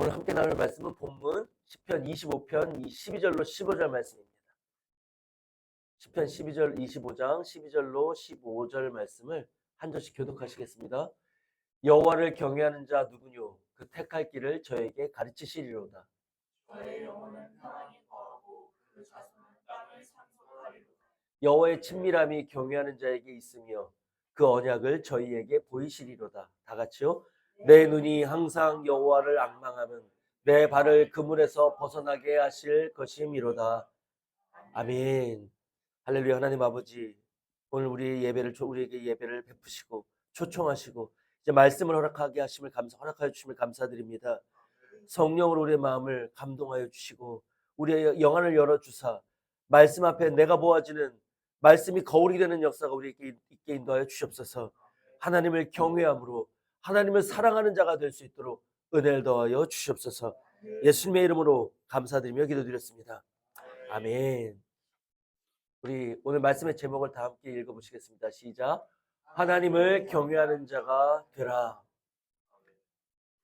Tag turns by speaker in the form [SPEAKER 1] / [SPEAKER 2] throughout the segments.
[SPEAKER 1] 오늘 함께 나눌 말씀은 본문 시편 25편 12절로 15절 말씀입니다. 시편 12절 25장 12절로 15절 말씀을 한 절씩 교독하시겠습니다. 여호와를 경외하는 자 누구뇨? 그 택할 길을 저에게 가르치시리로다.
[SPEAKER 2] 저의 영혼은 평안히 거하고 그 자손은 땅을 상속하리로다.
[SPEAKER 1] 여호와의 친밀함이 경외하는 자에게 있으며 그 언약을 저희에게 보이시리로다. 다 같이요. 내 눈이 항상 여호와를 앙망하면 내 발을 그물에서 벗어나게 하실 것이미로다. 아멘. 할렐루야. 하나님 아버지, 오늘 우리에게 예배를 베푸시고 초청하시고 이제 말씀을 허락하여 주심을 감사드립니다. 성령으로 우리의 마음을 감동하여 주시고 우리의 영안을 열어 주사 말씀 앞에 내가 보아지는 말씀이 거울이 되는 역사가 우리에게 있게 인도하여 주시옵소서. 하나님을 경외함으로 하나님을 사랑하는 자가 될 수 있도록 은혜를 더하여 주시옵소서. 예수님의 이름으로 감사드리며 기도드렸습니다. 아멘. 우리 오늘 말씀의 제목을 다 함께 읽어보시겠습니다. 시작. 하나님을 경외하는 자가 되라.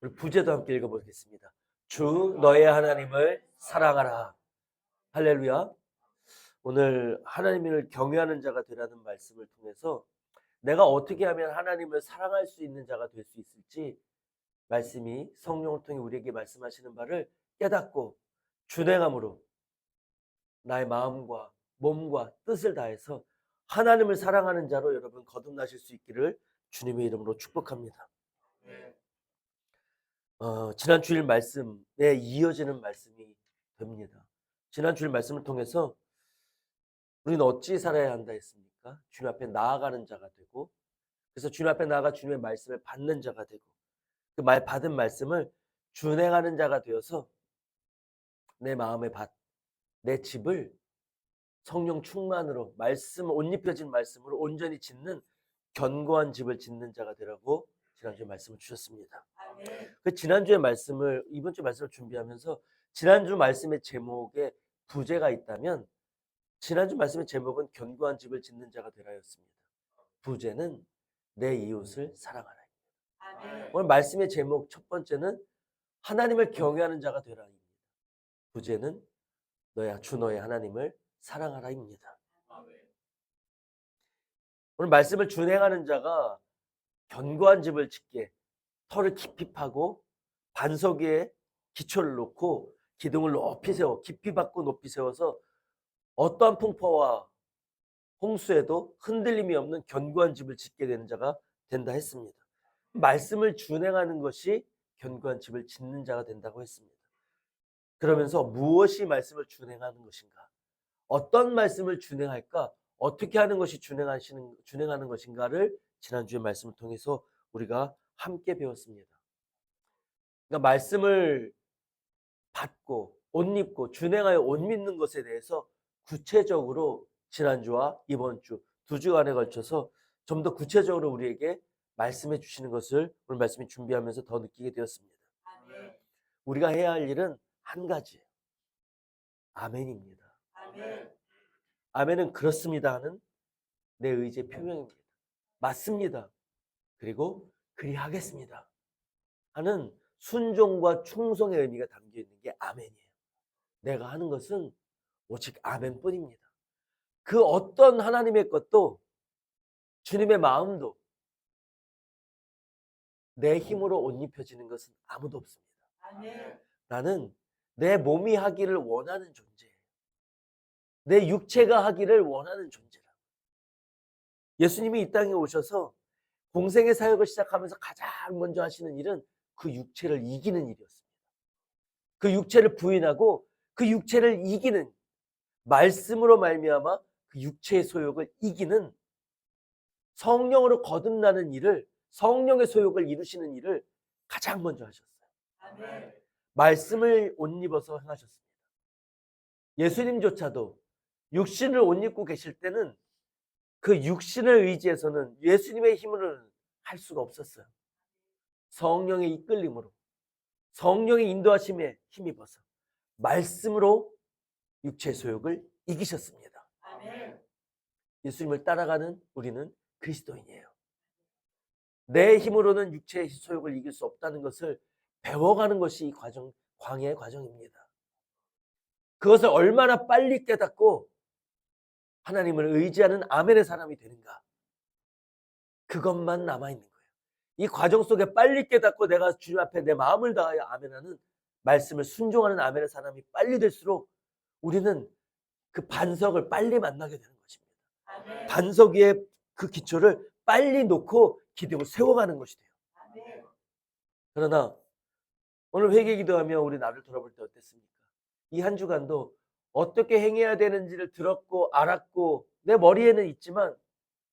[SPEAKER 1] 우리 부제도 함께 읽어보겠습니다. 주 너의 하나님을 사랑하라. 할렐루야. 오늘 하나님을 경외하는 자가 되라는 말씀을 통해서 내가 어떻게 하면 하나님을 사랑할 수 있는 자가 될 수 있을지 말씀이 성령을 통해 우리에게 말씀하시는 바를 깨닫고 준행함으로 나의 마음과 몸과 뜻을 다해서 하나님을 사랑하는 자로 여러분 거듭나실 수 있기를 주님의 이름으로 축복합니다. 지난 주일 말씀에 이어지는 말씀이 됩니다. 지난 주일 말씀을 통해서 우리는 어찌 살아야 한다 했습니까? 주님 앞에 나아가는 자가 되고, 그래서 주님 앞에 나아가 주님의 말씀을 받는 자가 되고, 그 받은 말씀을 준행하는 자가 되어서 내 마음의 밭, 내 집을 성령 충만으로 옷 입혀진 말씀으로 온전히 짓는 견고한 집을 짓는 자가 되라고 지난주에 말씀을 주셨습니다. 그 지난주에 말씀을 이번 주 말씀을 준비하면서 지난주 말씀의 제목에 부제가 있다면 지난주 말씀의 제목은 견고한 집을 짓는 자가 되라였습니다. 부제는 내 이웃을 사랑하라. 오늘 말씀의 제목 첫 번째는 하나님을 경외하는 자가 되라입니다. 부제는 주 너의 하나님을 사랑하라입니다. 오늘 말씀을 준행하는 자가 견고한 집을 짓게 터를 깊이 파고 반석 위에 기초를 놓고 기둥을 높이 세워 깊이 받고 높이 세워서 어떠한 풍파와 홍수에도 흔들림이 없는 견고한 집을 짓게 되는 자가 된다 했습니다. 말씀을 준행하는 것이 견고한 집을 짓는 자가 된다고 했습니다. 그러면서 무엇이 말씀을 준행하는 것인가? 어떤 말씀을 준행할까? 어떻게 하는 것이 준행하는 것인가를 지난주의 말씀을 통해서 우리가 함께 배웠습니다. 그러니까 말씀을 받고 옷 입고 준행하여 옷 입는 것에 대해서 구체적으로 지난주와 이번 주 두 주간에 걸쳐서 좀 더 구체적으로 우리에게 말씀해 주시는 것을 오늘 말씀이 준비하면서 더 느끼게 되었습니다. 우리가 해야 할 일은 한 가지예요. 아멘입니다. 아멘은 그렇습니다 하는 내 의지의 표명입니다. 맞습니다. 그리고 그리하겠습니다 하는 순종과 충성의 의미가 담겨 있는 게 아멘이에요. 내가 하는 것은 오직 아멘뿐입니다. 그 어떤 하나님의 것도 주님의 마음도 내 힘으로 옷 입혀지는 것은 아무도 없습니다. 나는 내 몸이 하기를 원하는 존재예요. 내 육체가 하기를 원하는 존재라. 예수님이 이 땅에 오셔서 공생의 사역을 시작하면서 가장 먼저 하시는 일은 그 육체를 이기는 일이었습니다. 그 육체를 부인하고 그 육체를 이기는 말씀으로 말미암아 그 육체의 소욕을 이기는 성령으로 거듭나는 일을 성령의 소욕을 이루시는 일을 가장 먼저 하셨어요. 말씀을 옷 입어서 행하셨습니다. 예수님조차도 육신을 옷 입고 계실 때는 그 육신을 의지해서는 예수님의 힘으로는 할 수가 없었어요. 성령의 이끌림으로 성령의 인도하심에 힘입어서 말씀으로 육체의 소욕을 이기셨습니다. 예수님을 따라가는 우리는 그리스도인이에요. 내 힘으로는 육체의 소욕을 이길 수 없다는 것을 배워가는 것이 이 과정, 광야의 과정입니다. 그것을 얼마나 빨리 깨닫고 하나님을 의지하는 아멘의 사람이 되는가. 그것만 남아있는 거예요. 이 과정 속에 빨리 깨닫고 내가 주님 앞에 내 마음을 다하여 아멘하는 말씀을 순종하는 아멘의 사람이 빨리 될수록 우리는 그 반석을 빨리 만나게 되는 것입니다.
[SPEAKER 2] 아멘.
[SPEAKER 1] 반석 위에 그 기초를 빨리 놓고 기둥을 세워가는 것이 돼요.
[SPEAKER 2] 아멘.
[SPEAKER 1] 그러나 오늘 회개 기도하며 우리 나를 돌아볼 때 어땠습니까? 이 한 주간도 어떻게 행해야 되는지를 들었고 알았고 내 머리에는 있지만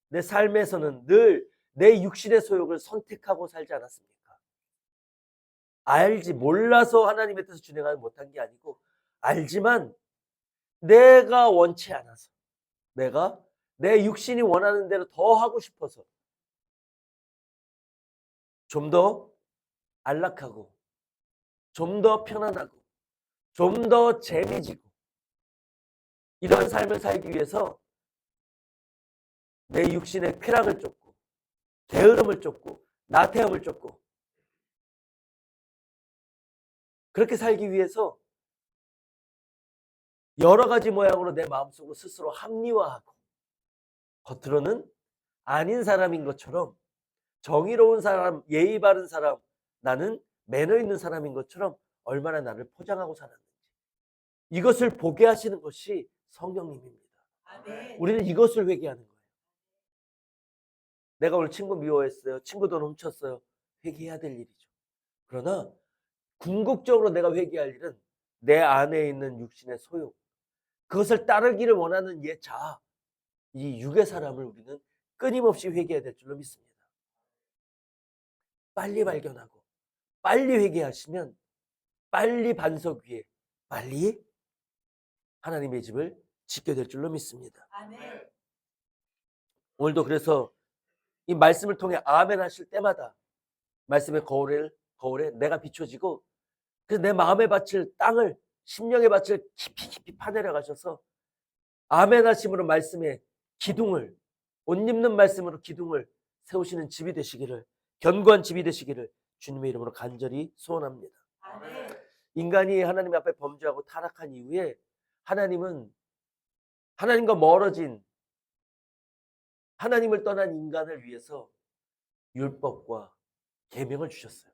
[SPEAKER 1] 내 삶에서는 늘 내 육신의 소욕을 선택하고 살지 않았습니까? 알지 몰라서 하나님의 뜻을 준행하지 못한 게 아니고 알지만 내가 원치 않아서 내가 내 육신이 원하는 대로 더 하고 싶어서 좀 더 안락하고 좀 더 편안하고 좀 더 재미지고 이런 삶을 살기 위해서 내 육신의 쾌락을 쫓고 게으름을 쫓고 나태함을 쫓고 그렇게 살기 위해서 여러 가지 모양으로 내 마음속으로 스스로 합리화하고 겉으로는 아닌 사람인 것처럼 정의로운 사람, 예의 바른 사람, 나는 매너 있는 사람인 것처럼 얼마나 나를 포장하고 살았는지 이것을 보게 하시는 것이 성령님입니다.
[SPEAKER 2] 아멘.
[SPEAKER 1] 우리는 이것을 회개하는 거예요. 내가 오늘 친구 미워했어요. 친구 돈 훔쳤어요. 회개해야 될 일이죠. 그러나 궁극적으로 내가 회개할 일은 내 안에 있는 육신의 소욕, 그것을 따르기를 원하는 옛 자아, 이 육의 사람을 우리는 끊임없이 회개해야 될 줄로 믿습니다. 빨리 발견하고 빨리 회개하시면 빨리 반석 위에 빨리 하나님의 집을 짓게 될 줄로 믿습니다.
[SPEAKER 2] 아멘.
[SPEAKER 1] 오늘도 그래서 이 말씀을 통해 아멘 하실 때마다 말씀의 거울에 내가 비춰지고 그래서 내 마음의 밭을 땅을 심령의 밭을 깊이 파내려 가셔서 아멘 하심으로 말씀의 기둥을 옷 입는 말씀으로 기둥을 세우시는 집이 되시기를 견고한 집이 되시기를 주님의 이름으로 간절히 소원합니다.
[SPEAKER 2] 아멘.
[SPEAKER 1] 인간이 하나님 앞에 범죄하고 타락한 이후에 하나님은 하나님과 멀어진 하나님을 떠난 인간을 위해서 율법과 계명을 주셨어요.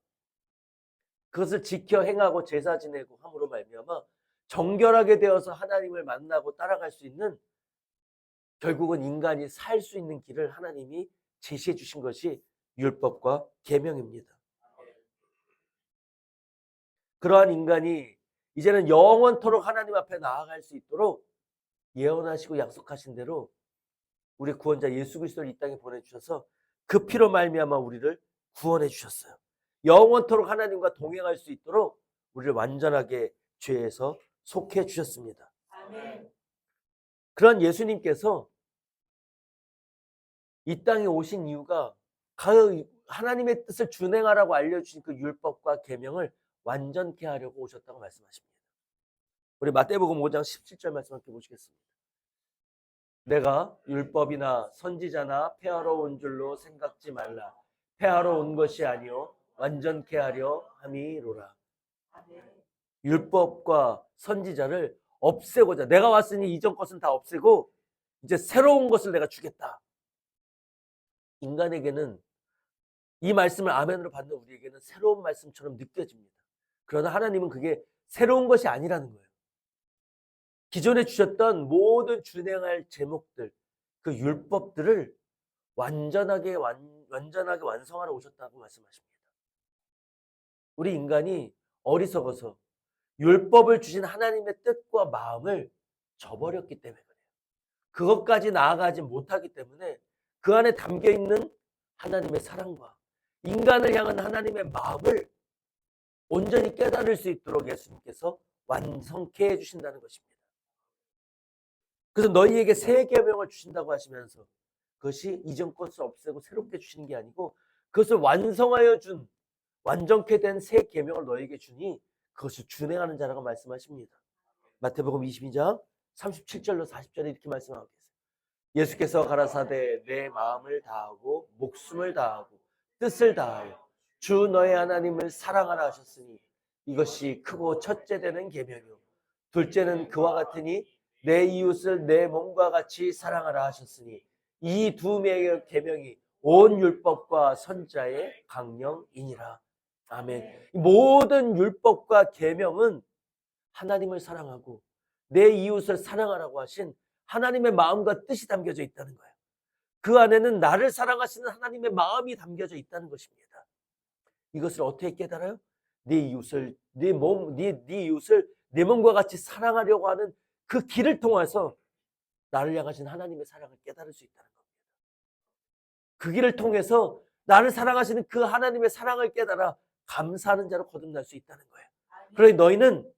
[SPEAKER 1] 그것을 지켜 행하고 제사 지내고 함으로 말미암아 정결하게 되어서 하나님을 만나고 따라갈 수 있는 결국은 인간이 살 수 있는 길을 하나님이 제시해 주신 것이 율법과 계명입니다. 그러한 인간이 이제는 영원토록 하나님 앞에 나아갈 수 있도록 예언하시고 약속하신 대로 우리 구원자 예수 그리스도를 이 땅에 보내주셔서 그 피로 말미암아 우리를 구원해 주셨어요. 영원토록 하나님과 동행할 수 있도록 우리를 완전하게 죄에서 속해 주셨습니다.
[SPEAKER 2] 아멘.
[SPEAKER 1] 그런 예수님께서 이 땅에 오신 이유가 하나님의 뜻을 준행하라고 알려주신 그 율법과 계명을 완전케 하려고 오셨다고 말씀하십니다. 우리 마태복음 5장 17절 말씀 함께 보시겠습니다. 내가 율법이나 선지자나 폐하러 온 줄로 생각지 말라. 폐하러 온 것이 아니요 완전케 하려 함이로라.
[SPEAKER 2] 아멘.
[SPEAKER 1] 율법과 선지자를 없애고자 내가 왔으니 이전 것은 다 없애고 이제 새로운 것을 내가 주겠다. 인간에게는 이 말씀을 아멘으로 받는 우리에게는 새로운 말씀처럼 느껴집니다. 그러나 하나님은 그게 새로운 것이 아니라는 거예요. 기존에 주셨던 모든 준행할 제목들, 그 율법들을 완전하게 완성하러 오셨다고 말씀하십니다. 우리 인간이 어리석어서 율법을 주신 하나님의 뜻과 마음을 저버렸기 때문에 그래요. 그것까지 나아가지 못하기 때문에 그 안에 담겨있는 하나님의 사랑과 인간을 향한 하나님의 마음을 온전히 깨달을 수 있도록 예수님께서 완성케 해주신다는 것입니다. 그래서 너희에게 새 계명을 주신다고 하시면서 그것이 이전 것을 없애고 새롭게 주시는 게 아니고 그것을 완성하여 준 완전케 된 새 계명을 너희에게 주니 그것을 준행하는 자라고 말씀하십니다. 마태복음 22장 37절로 40절에 이렇게 말씀하고 계세요. 예수께서 가라사대 내 마음을 다하고 목숨을 다하고 뜻을 다하여 주 너의 하나님을 사랑하라 하셨으니 이것이 크고 첫째 되는 계명이요 둘째는 그와 같으니 내 이웃을 내 몸과 같이 사랑하라 하셨으니 이 두 계명이 온 율법과 선자의 강령이니라. 아멘. 모든 율법과 계명은 하나님을 사랑하고 내 이웃을 사랑하라고 하신 하나님의 마음과 뜻이 담겨져 있다는 거예요. 그 안에는 나를 사랑하시는 하나님의 마음이 담겨져 있다는 것입니다. 이것을 어떻게 깨달아요? 네 이웃을 네 이웃을 내 몸과 같이 사랑하려고 하는 그 길을 통해서 나를 향하신 하나님의 사랑을 깨달을 수 있다는 겁니다. 그 길을 통해서 나를 사랑하시는 그 하나님의 사랑을 깨달아 감사하는 자로 거듭날 수 있다는 거예요. 그러니 너희는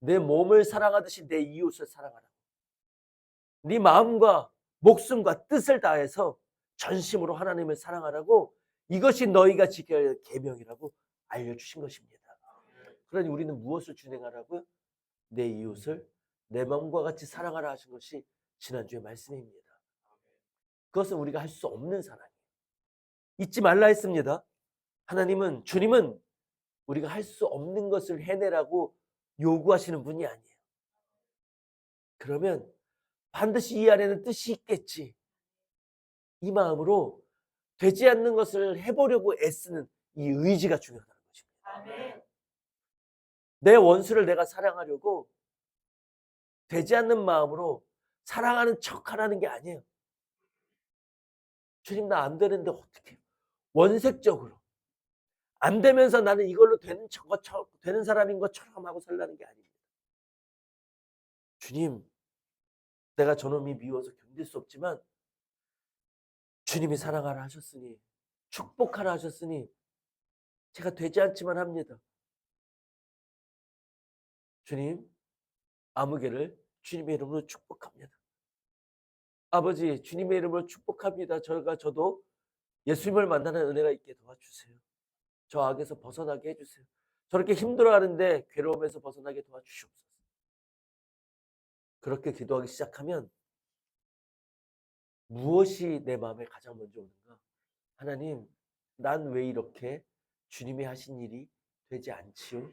[SPEAKER 1] 내 몸을 사랑하듯이 내 이웃을 사랑하라. 네 마음과 목숨과 뜻을 다해서 전심으로 하나님을 사랑하라고 이것이 너희가 지켜야 할 계명이라고 알려주신 것입니다. 그러니 우리는 무엇을 준행하라고요? 내 이웃을 내 마음과 같이 사랑하라 하신 것이 지난주의 말씀입니다. 그것은 우리가 할 수 없는 사랑이에요. 잊지 말라 했습니다. 주님은 우리가 할 수 없는 것을 해내라고 요구하시는 분이 아니에요. 그러면 반드시 이 안에는 뜻이 있겠지. 이 마음으로 되지 않는 것을 해보려고 애쓰는 이 의지가 중요하다는 것입니다. 내 원수를 내가 사랑하려고 되지 않는 마음으로 사랑하는 척하라는 게 아니에요. 주님 나 안 되는데 어떻게 원색적으로 안 되면서 나는 이걸로 되는 사람인 것처럼 하고 살라는 게 아닙니다. 주님 내가 저놈이 미워서 견딜 수 없지만 주님이 사랑하라 하셨으니 축복하라 하셨으니 제가 되지 않지만 합니다. 주님 아무개를 주님의 이름으로 축복합니다. 아버지 주님의 이름으로 축복합니다. 저도 예수님을 만나는 은혜가 있게 도와주세요. 저 악에서 벗어나게 해주세요. 저렇게 힘들어하는데 괴로움에서 벗어나게 도와주시옵소서. 그렇게 기도하기 시작하면 무엇이 내 마음에 가장 먼저 오는가? 하나님 난 왜 이렇게 주님이 하신 일이 되지 않지요?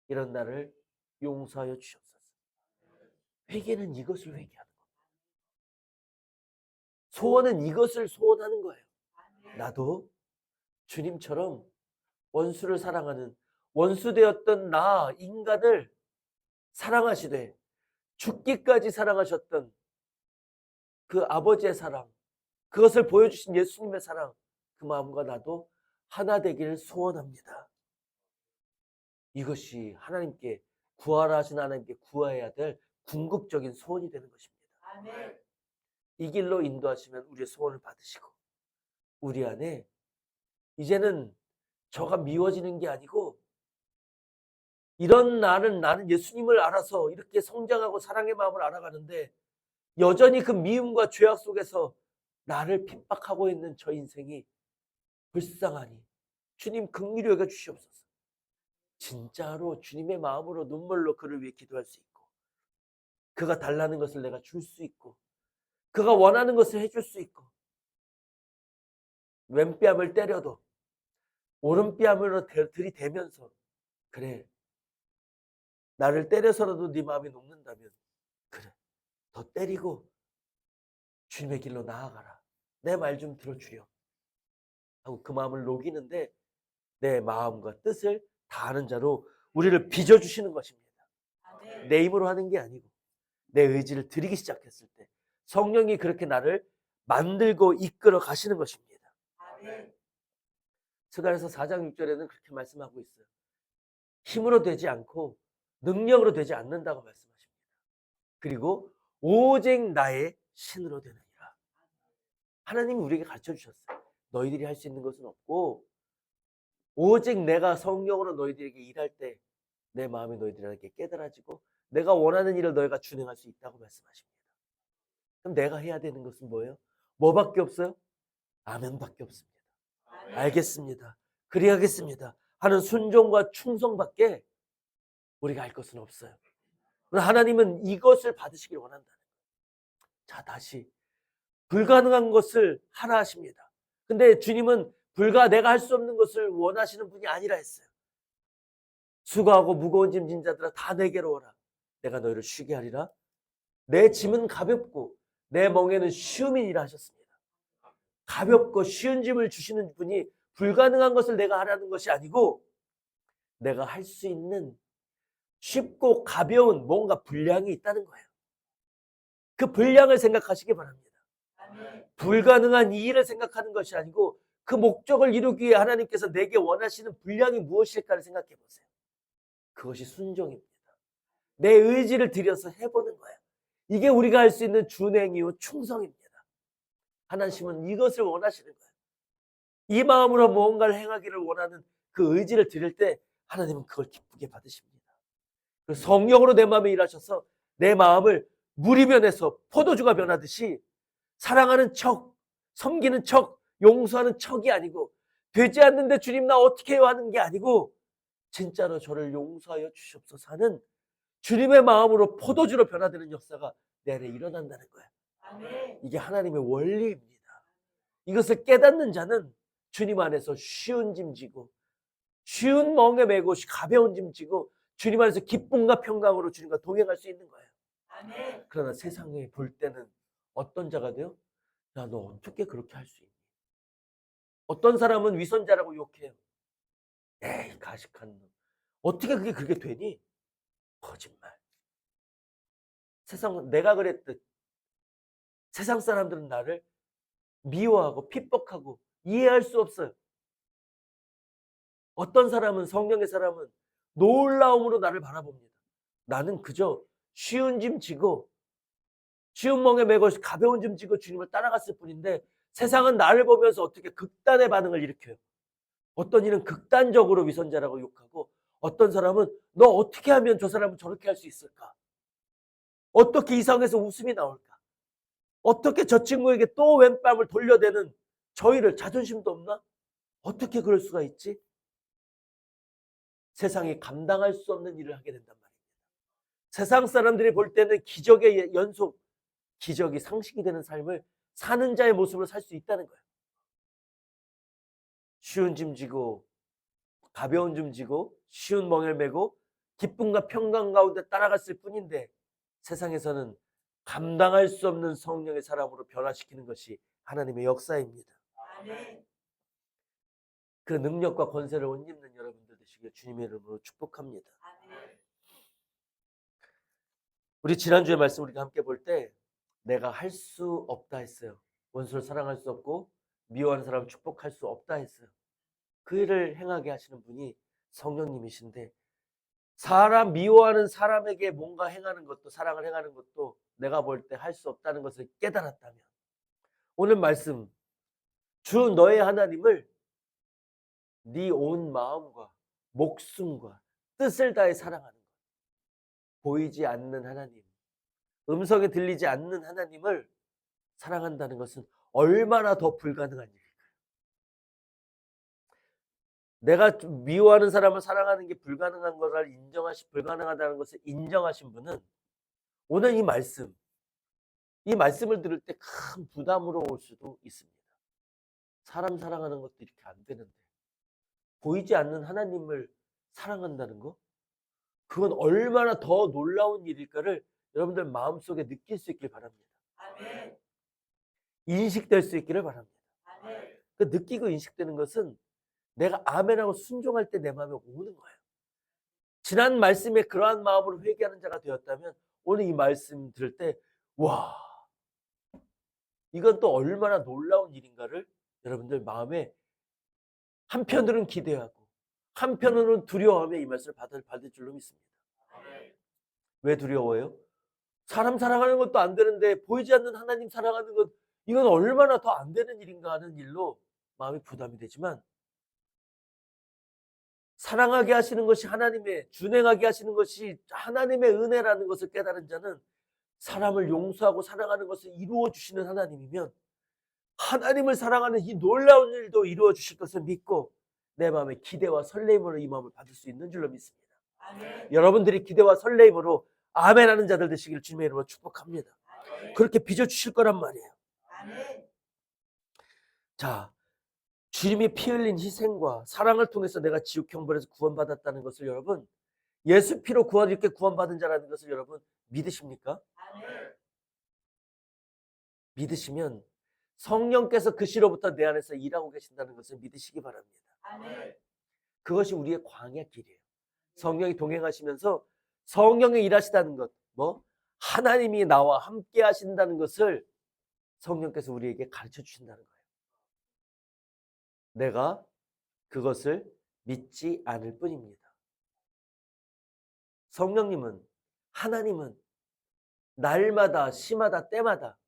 [SPEAKER 1] 이런 나를 용서하여 주시옵소서. 회개는 이것을 회개하는 겁니다. 소원은 이것을 소원하는 거예요. 나도 주님처럼 원수를 사랑하는 원수 되었던 나 인간을 사랑하시되 죽기까지 사랑하셨던 그 아버지의 사랑, 그것을 보여주신 예수님의 사랑, 그 마음과 나도 하나 되기를 소원합니다. 이것이 하나님께 구하라 하신 하나님께 구해야 될 궁극적인 소원이 되는 것입니다. 아멘. 이 길로 인도하시면 우리의 소원을 받으시고 우리 안에 이제는 저가 미워지는 게 아니고 이런 나는 예수님을 알아서 이렇게 성장하고 사랑의 마음을 알아가는데 여전히 그 미움과 죄악 속에서 나를 핍박하고 있는 저 인생이 불쌍하니 주님 긍휼히 여겨 주시옵소서. 진짜로 주님의 마음으로 눈물로 그를 위해 기도할 수 있고 그가 달라는 것을 내가 줄 수 있고 그가 원하는 것을 해줄 수 있고 왼뺨을 때려도 오른뺨으로 들이대면서 그래 나를 때려서라도 네 마음이 녹는다면 그래 더 때리고 주님의 길로 나아가라. 내 말 좀 들어주렴 하고 그 마음을 녹이는데 내 마음과 뜻을 다하는 자로 우리를 빚어주시는 것입니다. 내 힘으로 하는 게 아니고 내 의지를 드리기 시작했을 때 성령이 그렇게 나를 만들고 이끌어 가시는 것입니다. 스가랴서 4장 6절에는 그렇게 말씀하고 있어요. 힘으로 되지 않고 능력으로 되지 않는다고 말씀하십니다. 그리고 오직 나의 신으로 되느니라. 하나님이 우리에게 가르쳐 주셨어요. 너희들이 할 수 있는 것은 없고 오직 내가 성령으로 너희들에게 일할 때 내 마음이 너희들에게 깨달아지고 내가 원하는 일을 너희가 준행할 수 있다고 말씀하십니다. 그럼 내가 해야 되는 것은 뭐예요? 뭐밖에 없어요? 아멘밖에 없습니다. 알겠습니다. 그리하겠습니다. 하는 순종과 충성밖에 우리가 할 것은 없어요. 하나님은 이것을 받으시길 원한다는 거예요. 자, 다시 불가능한 것을 하라 하십니다. 근데 주님은 불과 내가 할 수 없는 것을 원하시는 분이 아니라 했어요. 수고하고 무거운 짐 진 자들아 다 내게로 오라. 내가 너희를 쉬게 하리라. 내 짐은 가볍고 내 멍에는 쉬움이니라 하셨습니다. 가볍고 쉬운 짐을 주시는 분이 불가능한 것을 내가 하라는 것이 아니고 내가 할 수 있는 쉽고 가벼운 뭔가 분량이 있다는 거예요. 그 분량을 생각하시기 바랍니다. 불가능한 이 일을 생각하는 것이 아니고 그 목적을 이루기 위해 하나님께서 내게 원하시는 분량이 무엇일까를 생각해 보세요. 그것이 순종입니다. 내 의지를 들여서 해보는 거예요. 이게 우리가 할 수 있는 준행이요 충성입니다. 하나님은 이것을 원하시는 거예요. 이 마음으로 무언가를 행하기를 원하는 그 의지를 드릴 때 하나님은 그걸 기쁘게 받으십니다. 성령으로 내 마음에 일하셔서 내 마음을 물이 변해서 포도주가 변하듯이 사랑하는 척, 섬기는 척, 용서하는 척이 아니고 되지 않는데 주님 나 어떻게 해요 하는 게 아니고 진짜로 저를 용서하여 주시옵소서 하는 주님의 마음으로 포도주로 변화되는 역사가 내 안에 일어난다는 거예요. 이게 하나님의 원리입니다. 이것을 깨닫는 자는 주님 안에서 쉬운 짐 지고 쉬운 멍에 메고 가벼운 짐 지고 주님 안에서 기쁨과 평강으로 주님과 동행할 수 있는 거예요. 그러나 세상에 볼 때는 어떤 자가 돼요? 야, 너 어떻게 그렇게 할 수 있니? 어떤 사람은 위선자라고 욕해요. 에이, 가식한 놈. 어떻게 그게 그렇게 되니? 거짓말. 세상은 내가 그랬듯 세상 사람들은 나를 미워하고 핍박하고 이해할 수 없어요. 어떤 사람은 성령의 사람은 놀라움으로 나를 바라봅니다. 나는 그저 쉬운 짐 지고 쉬운 멍에 메고 가벼운 짐 지고 주님을 따라갔을 뿐인데 세상은 나를 보면서 어떻게 극단의 반응을 일으켜요. 어떤 이는 극단적으로 위선자라고 욕하고 어떤 사람은 너 어떻게 하면 저 사람은 저렇게 할 수 있을까? 어떻게 이상해서 웃음이 나올까? 어떻게 저 친구에게 또 왼뺨을 돌려대는 저희를 자존심도 없나? 어떻게 그럴 수가 있지? 세상이 감당할 수 없는 일을 하게 된단 말입니다. 세상 사람들이 볼 때는 기적의 연속, 기적이 상식이 되는 삶을 사는 자의 모습으로 살 수 있다는 거예요. 쉬운 짐 지고 가벼운 짐 지고 쉬운 멍을 메고 기쁨과 평강 가운데 따라갔을 뿐인데 세상에서는 감당할 수 없는 성령의 사람으로 변화시키는 것이 하나님의 역사입니다. 그 능력과 권세를 못 입는 여러분들 되시길 주님의 이름으로 축복합니다. 우리 지난주에 말씀 우리가 함께 볼 때 내가 할 수 없다 했어요. 원수를 사랑할 수 없고 미워하는 사람을 축복할 수 없다 했어요. 그 일을 행하게 하시는 분이 성령님이신데 사람 미워하는 사람에게 뭔가 행하는 것도 사랑을 행하는 것도 내가 볼 때 할 수 없다는 것을 깨달았다면 오늘 말씀 주 너의 하나님을 네 온 마음과 목숨과 뜻을 다해 사랑하는 것. 보이지 않는 하나님, 음성에 들리지 않는 하나님을 사랑한다는 것은 얼마나 더 불가능한 일일까요? 내가 미워하는 사람을 사랑하는 게 불가능한 것을 불가능하다는 것을 인정하신 분은 오늘 이 말씀을 들을 때 큰 부담으로 올 수도 있습니다. 사람 사랑하는 것도 이렇게 안 되는데 보이지 않는 하나님을 사랑한다는 거? 그건 얼마나 더 놀라운 일일까를 여러분들 마음속에 느낄 수 있길 바랍니다. 인식될 수 있기를 바랍니다. 그 느끼고 인식되는 것은 내가 아멘하고 순종할 때 내 마음에 오는 거예요. 지난 말씀에 그러한 마음으로 회개하는 자가 되었다면 오늘 이 말씀 들을 때 와, 이건 또 얼마나 놀라운 일인가를 여러분들 마음에 한편으로는 기대하고 한편으로는 두려워하며 이 말씀을 받을 줄로 믿습니다. 왜 두려워요? 사람 사랑하는 것도 안 되는데 보이지 않는 하나님 사랑하는 것 이건 얼마나 더 안 되는 일인가 하는 일로 마음이 부담이 되지만 사랑하게 하시는 것이 하나님의 준행하게 하시는 것이 하나님의 은혜라는 것을 깨달은 자는 사람을 용서하고 사랑하는 것을 이루어 주시는 하나님이면 하나님을 사랑하는 이 놀라운 일도 이루어 주실 것을 믿고 내 마음에 기대와 설레임으로 이 마음을 받을 수 있는 줄로 믿습니다. 여러분들이 기대와 설레임으로 아멘하는 자들 되시길 주님의 이름으로 축복합니다. 그렇게 빚어주실 거란 말이에요. 자, 주님이 피 흘린 희생과 사랑을 통해서 내가 지옥 형벌에서 구원받았다는 것을 여러분, 예수 피로 이렇게 구원받은 자라는 것을 여러분 믿으십니까?
[SPEAKER 2] 아멘.
[SPEAKER 1] 믿으시면 성령께서 그 시로부터 내 안에서 일하고 계신다는 것을 믿으시기 바랍니다.
[SPEAKER 2] 아멘.
[SPEAKER 1] 그것이 우리의 광야 길이에요. 성령이 동행하시면서 성령이 일하시다는 것, 하나님이 나와 함께 하신다는 것을 성령께서 우리에게 가르쳐 주신다는 거예요. 내가 그것을 믿지 않을 뿐입니다. 성령님은, 하나님은 날마다, 시마다, 때마다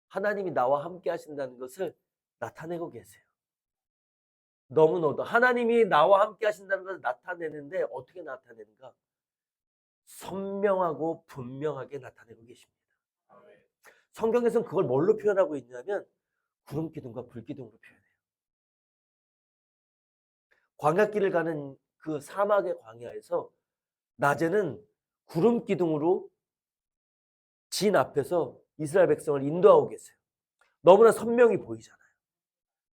[SPEAKER 1] 하나님이 나와 함께 하신다는 것을 나타내고 계세요. 너무너도 하나님이 나와 함께 하신다는 것을 나타내는데 어떻게 나타내는가? 선명하고 분명하게 나타내고 계십니다. 성경에서는 그걸 뭘로 표현하고 있냐면 구름 기둥과 불 기둥으로 표현해요. 광야길을 가는 그 사막의 광야에서 낮에는 구름 기둥으로 진 앞에서 이스라엘 백성을 인도하고 계세요. 너무나 선명히 보이잖아요.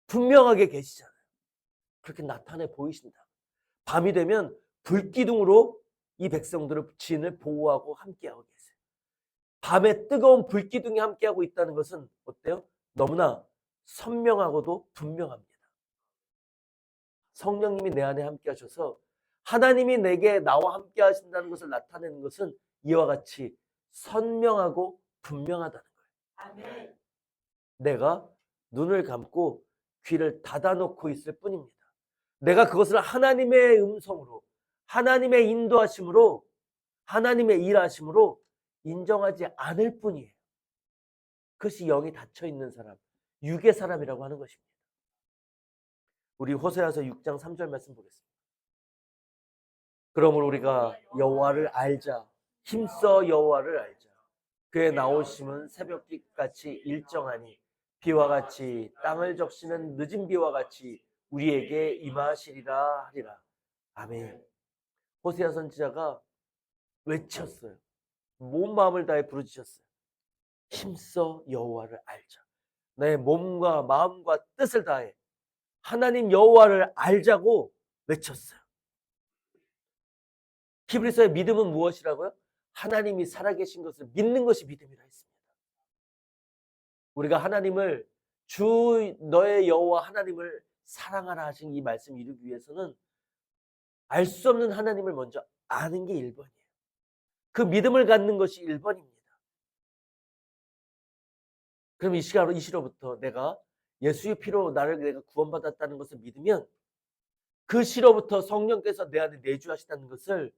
[SPEAKER 1] 분명하게 계시잖아요. 그렇게 나타내 보이신다. 밤이 되면 불기둥으로 이 백성들을 진을 보호하고 함께하고 계세요. 밤에 뜨거운 불기둥이 함께하고 있다는 것은 어때요? 너무나 선명하고도 분명합니다. 성령님이 내 안에 함께 하셔서 하나님이 내게 나와 함께 하신다는 것을 나타내는 것은 이와 같이 선명하고 분명하다는 거예요.
[SPEAKER 2] 아멘.
[SPEAKER 1] 내가 눈을 감고 귀를 닫아놓고 있을 뿐입니다. 내가 그것을 하나님의 음성으로, 하나님의 인도하심으로, 하나님의 일하심으로 인정하지 않을 뿐이에요. 그것이 영이 닫혀있는 사람, 육의 사람이라고 하는 것입니다. 우리 호세아서 6장 3절 말씀 보겠습니다. 그러므로 우리가 여호와를 알자, 힘써 여호와를 알자. 그의 나오심은 새벽빛같이 일정하니 비와 같이 땅을 적시는 늦은 비와 같이 우리에게 임하시리라 하리라. 아멘. 호세아 선지자가 외쳤어요. 온 마음을 다해 부르짖었어요. 힘써 여호와를 알자. 내 몸과 마음과 뜻을 다해 하나님 여호와를 알자고 외쳤어요. 히브리서의 믿음은 무엇이라고요? 하나님이 살아계신 것을 믿는 것이 믿음이라 했습니다. 우리가 하나님을 주 너의 여호와 하나님을 사랑하라 하신 이 말씀 이루기 위해서는 알 수 없는 하나님을 먼저 아는 게 1번이에요. 그 믿음을 갖는 것이 1번입니다. 그럼 이 시로부터 내가 예수의 피로 나를 내가 구원받았다는 것을 믿으면 그 시로부터 성령께서 내 안에 내주하시다는 것을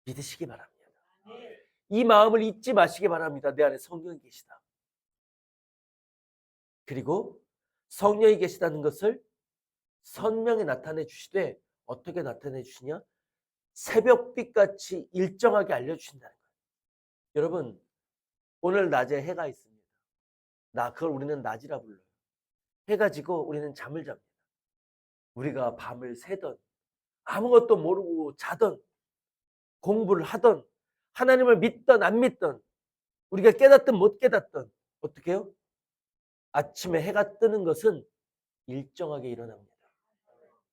[SPEAKER 1] 믿으시기 바랍니다. 이 마음을 잊지 마시기 바랍니다. 내 안에 성령이 계시다. 그리고 성령이 계시다는 것을 선명히 나타내 주시되 어떻게 나타내 주시냐? 새벽빛같이 일정하게 알려주신다는 거예요. 여러분, 오늘 낮에 해가 있습니다. 그걸 우리는 낮이라 불러요. 해가 지고 우리는 잠을 잡니다. 우리가 밤을 새던 아무것도 모르고 자던 공부를 하던 하나님을 믿던 안 믿던 우리가 깨닫든 못 깨닫던 어떻게 해요? 아침에 해가 뜨는 것은 일정하게 일어납니다.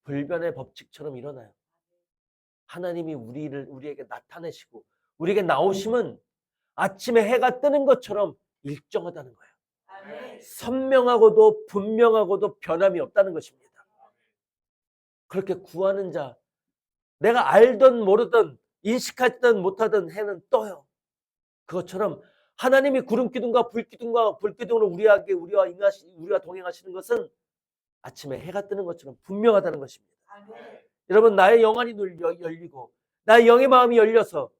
[SPEAKER 1] 불변의 법칙처럼 일어나요. 하나님이 우리에게 나타내시고 우리에게 나오심은 아침에 해가 뜨는 것처럼 일정하다는 거예요.
[SPEAKER 2] 아멘.
[SPEAKER 1] 선명하고도 분명하고도 변함이 없다는 것입니다. 그렇게 구하는 자, 내가 알던 모르던 인식하든 못하던 해는 떠요. 그것처럼 하나님이 구름 기둥과 불 기둥으로 우리와 동행하시는 것은 아침에 해가 뜨는 것처럼 분명하다는 것입니다.
[SPEAKER 2] 아멘.
[SPEAKER 1] 여러분, 나의 영안이 열리고 나의 영의 마음이 열려서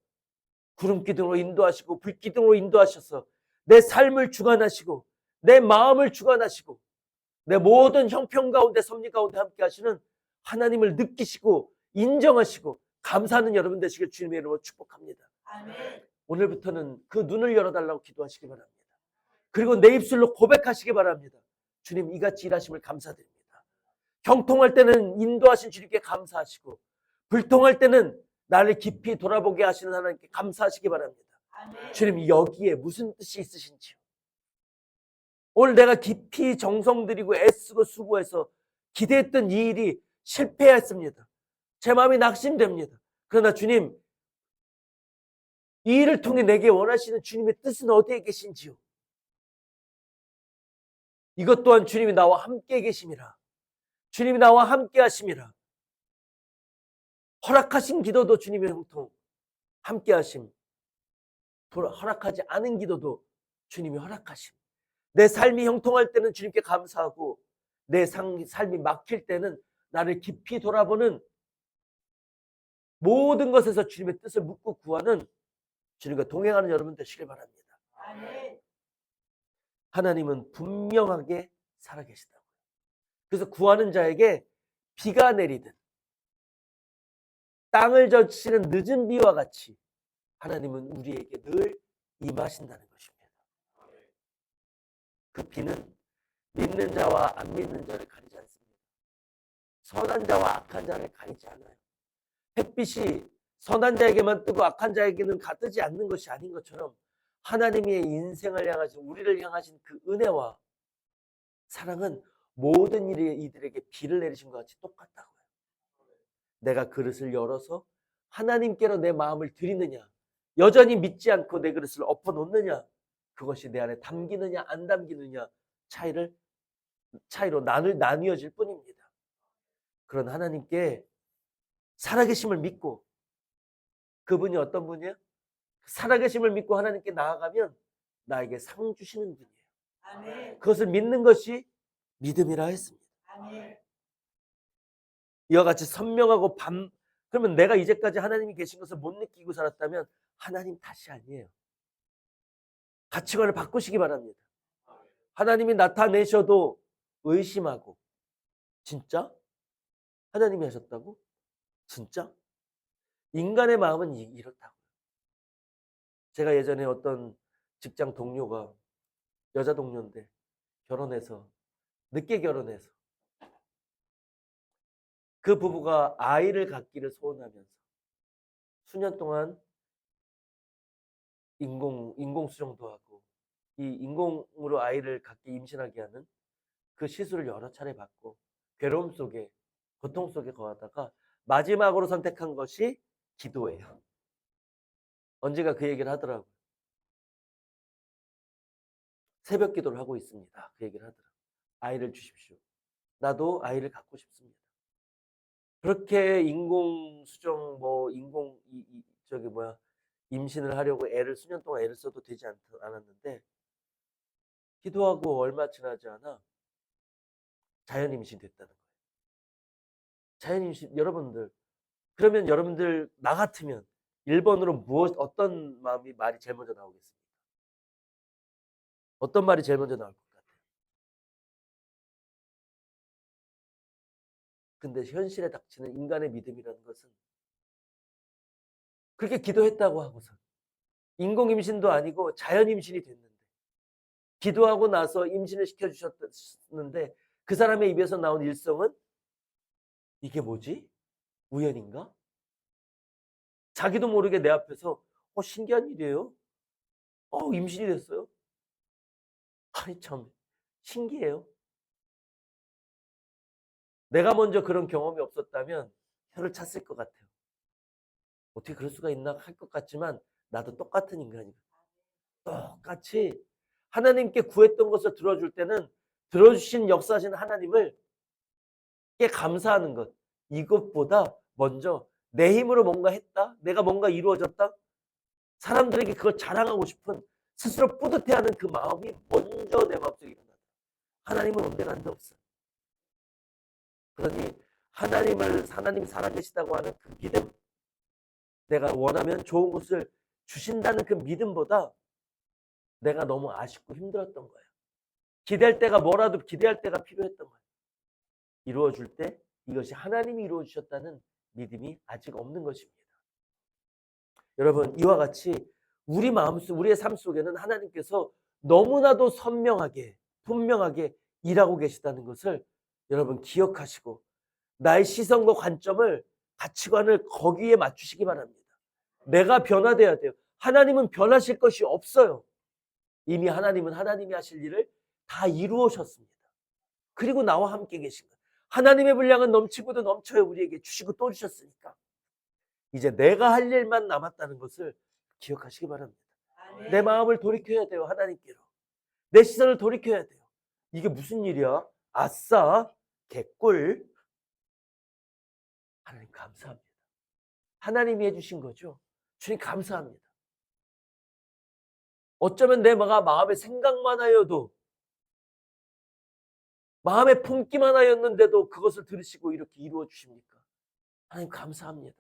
[SPEAKER 1] 구름 기둥으로 인도하시고 불 기둥으로 인도하셔서 내 삶을 주관하시고 내 마음을 주관하시고 내 모든 형편 가운데 섭리 가운데 함께 하시는 하나님을 느끼시고 인정하시고 감사하는 여러분 되시길 주님의 이름으로 축복합니다.
[SPEAKER 2] 아멘.
[SPEAKER 1] 오늘부터는 그 눈을 열어달라고 기도하시기 바랍니다. 그리고 내 입술로 고백하시기 바랍니다. 주님, 이같이 일하심을 감사드립니다. 경통할 때는 인도하신 주님께 감사하시고 불통할 때는 나를 깊이 돌아보게 하시는 하나님께 감사하시기 바랍니다.
[SPEAKER 2] 아멘.
[SPEAKER 1] 주님, 여기에 무슨 뜻이 있으신지요? 오늘 내가 깊이 정성 들이고 애쓰고 수고해서 기대했던 이 일이 실패했습니다. 제 마음이 낙심됩니다. 그러나 주님, 이 일을 통해 내게 원하시는 주님의 뜻은 어디에 계신지요? 이것 또한 주님이 나와 함께 계심이라. 주님이 나와 함께 하심이라. 허락하신 기도도 주님의 형통, 함께 하심. 허락하지 않은 기도도 주님이 허락하심. 내 삶이 형통할 때는 주님께 감사하고 내 삶이 막힐 때는 나를 깊이 돌아보는 모든 것에서 주님의 뜻을 묻고 구하는 주님과 동행하는 여러분 되시길 바랍니다.
[SPEAKER 2] 아멘.
[SPEAKER 1] 하나님은 분명하게 살아계시다고요. 그래서 구하는 자에게 비가 내리든 땅을 젖히는 늦은 비와 같이 하나님은 우리에게 늘 임하신다는 것입니다. 그 비는 믿는 자와 안 믿는 자를 가리지 않습니다. 선한 자와 악한 자를 가리지 않아요. 햇빛이 선한 자에게만 뜨고 악한 자에게는 뜨지 않는 것이 아닌 것처럼 하나님의 인생을 향하신, 우리를 향하신 그 은혜와 사랑은 모든 이들에게 비를 내리신 것 같이 똑같다고요. 내가 그릇을 열어서 하나님께로 내 마음을 드리느냐, 여전히 믿지 않고 내 그릇을 엎어놓느냐, 그것이 내 안에 담기느냐 안 담기느냐 차이로 나뉘어질 뿐입니다. 그런 하나님께 살아계심을 믿고, 그분이 어떤 분이에요? 살아계심을 믿고 하나님께 나아가면 나에게 상 주시는 분이에요.
[SPEAKER 2] 아멘.
[SPEAKER 1] 그것을 믿는 것이 믿음이라 했습니다.
[SPEAKER 2] 아멘.
[SPEAKER 1] 이와 같이 선명하고 그러면 내가 이제까지 하나님이 계신 것을 못 느끼고 살았다면 하나님 탓이 아니에요. 가치관을 바꾸시기 바랍니다. 하나님이 나타내셔도 의심하고, 진짜? 하나님이 하셨다고? 진짜? 인간의 마음은 이렇다고요. 제가 예전에 어떤 직장 동료가, 여자 동료인데 늦게 결혼해서 그 부부가 아이를 갖기를 소원하면서 수년 동안 인공수정도 하고 이 인공으로 아이를 갖게 임신하게 하는 그 시술을 여러 차례 받고 괴로움 속에, 고통 속에 거하다가 마지막으로 선택한 것이 기도예요. 언젠가 그 얘기를 하더라고요. 새벽 기도를 하고 있습니다. 그 얘기를 하더라고요. 아이를 주십시오. 나도 아이를 갖고 싶습니다. 그렇게 인공수정 임신을 하려고 수년 동안 애를 써도 되지 않았는데 기도하고 얼마 지나지 않아 자연 임신이 됐다는 거예요. 자연 임신, 여러분들, 그러면 여러분들 나 같으면 1번으로 어떤 말이 제일 먼저 나오겠습니까? 어떤 말이 제일 먼저 나올 것 같아요? 근데 현실에 닥치는 인간의 믿음이라는 것은 그렇게 기도했다고 하고서 인공 임신도 아니고 자연 임신이 됐는데, 기도하고 나서 임신을 시켜주셨는데 그 사람의 입에서 나온 일성은 이게 뭐지? 우연인가? 자기도 모르게 내 앞에서 신기한 일이에요. 임신이 됐어요. 아니 참 신기해요. 내가 먼저 그런 경험이 없었다면 혀를 찼을 것 같아요. 어떻게 그럴 수가 있나 할 것 같지만 나도 똑같은 인간이거든요. 똑같이 하나님께 구했던 것을 들어줄 때는 들어주신 역사하신 하나님을 께 감사하는 것, 이것보다 먼저 내 힘으로 뭔가 했다, 내가 뭔가 이루어졌다, 사람들에게 그걸 자랑하고 싶은, 스스로 뿌듯해하는 그 마음이 먼저 내 마음속에 일어나요. 하나님은 언제나 한 데 없어요. 그러니 하나님 살아계시다고 하는 그 믿음, 내가 원하면 좋은 것을 주신다는 그 믿음보다 내가 너무 아쉽고 힘들었던 거예요. 기대할 때가 뭐라도 기대할 때가 필요했던 거예요. 이루어줄 때 이것이 하나님이 이루어주셨다는 믿음이 아직 없는 것입니다. 여러분, 이와 같이 우리의 삶 속에는 하나님께서 너무나도 선명하게, 분명하게 일하고 계시다는 것을 여러분 기억하시고 나의 시선과 관점을, 가치관을 거기에 맞추시기 바랍니다. 내가 변화돼야 돼요. 하나님은 변하실 것이 없어요. 이미 하나님은 하나님이 하실 일을 다 이루어셨습니다. 그리고 나와 함께 계신 거예요. 하나님의 분량은 넘치고도 넘쳐요. 우리에게 주시고 또 주셨으니까. 이제 내가 할 일만 남았다는 것을 기억하시기 바랍니다. 내 마음을 돌이켜야 돼요. 하나님께로. 내 시선을 돌이켜야 돼요. 이게 무슨 일이야? 아싸, 개꿀. 하나님 감사합니다. 하나님이 해주신 거죠. 주님 감사합니다. 어쩌면 내 마음에 생각만 하여도, 마음에 품기만 하였는데도 그것을 들으시고 이렇게 이루어 주십니까? 하나님 감사합니다.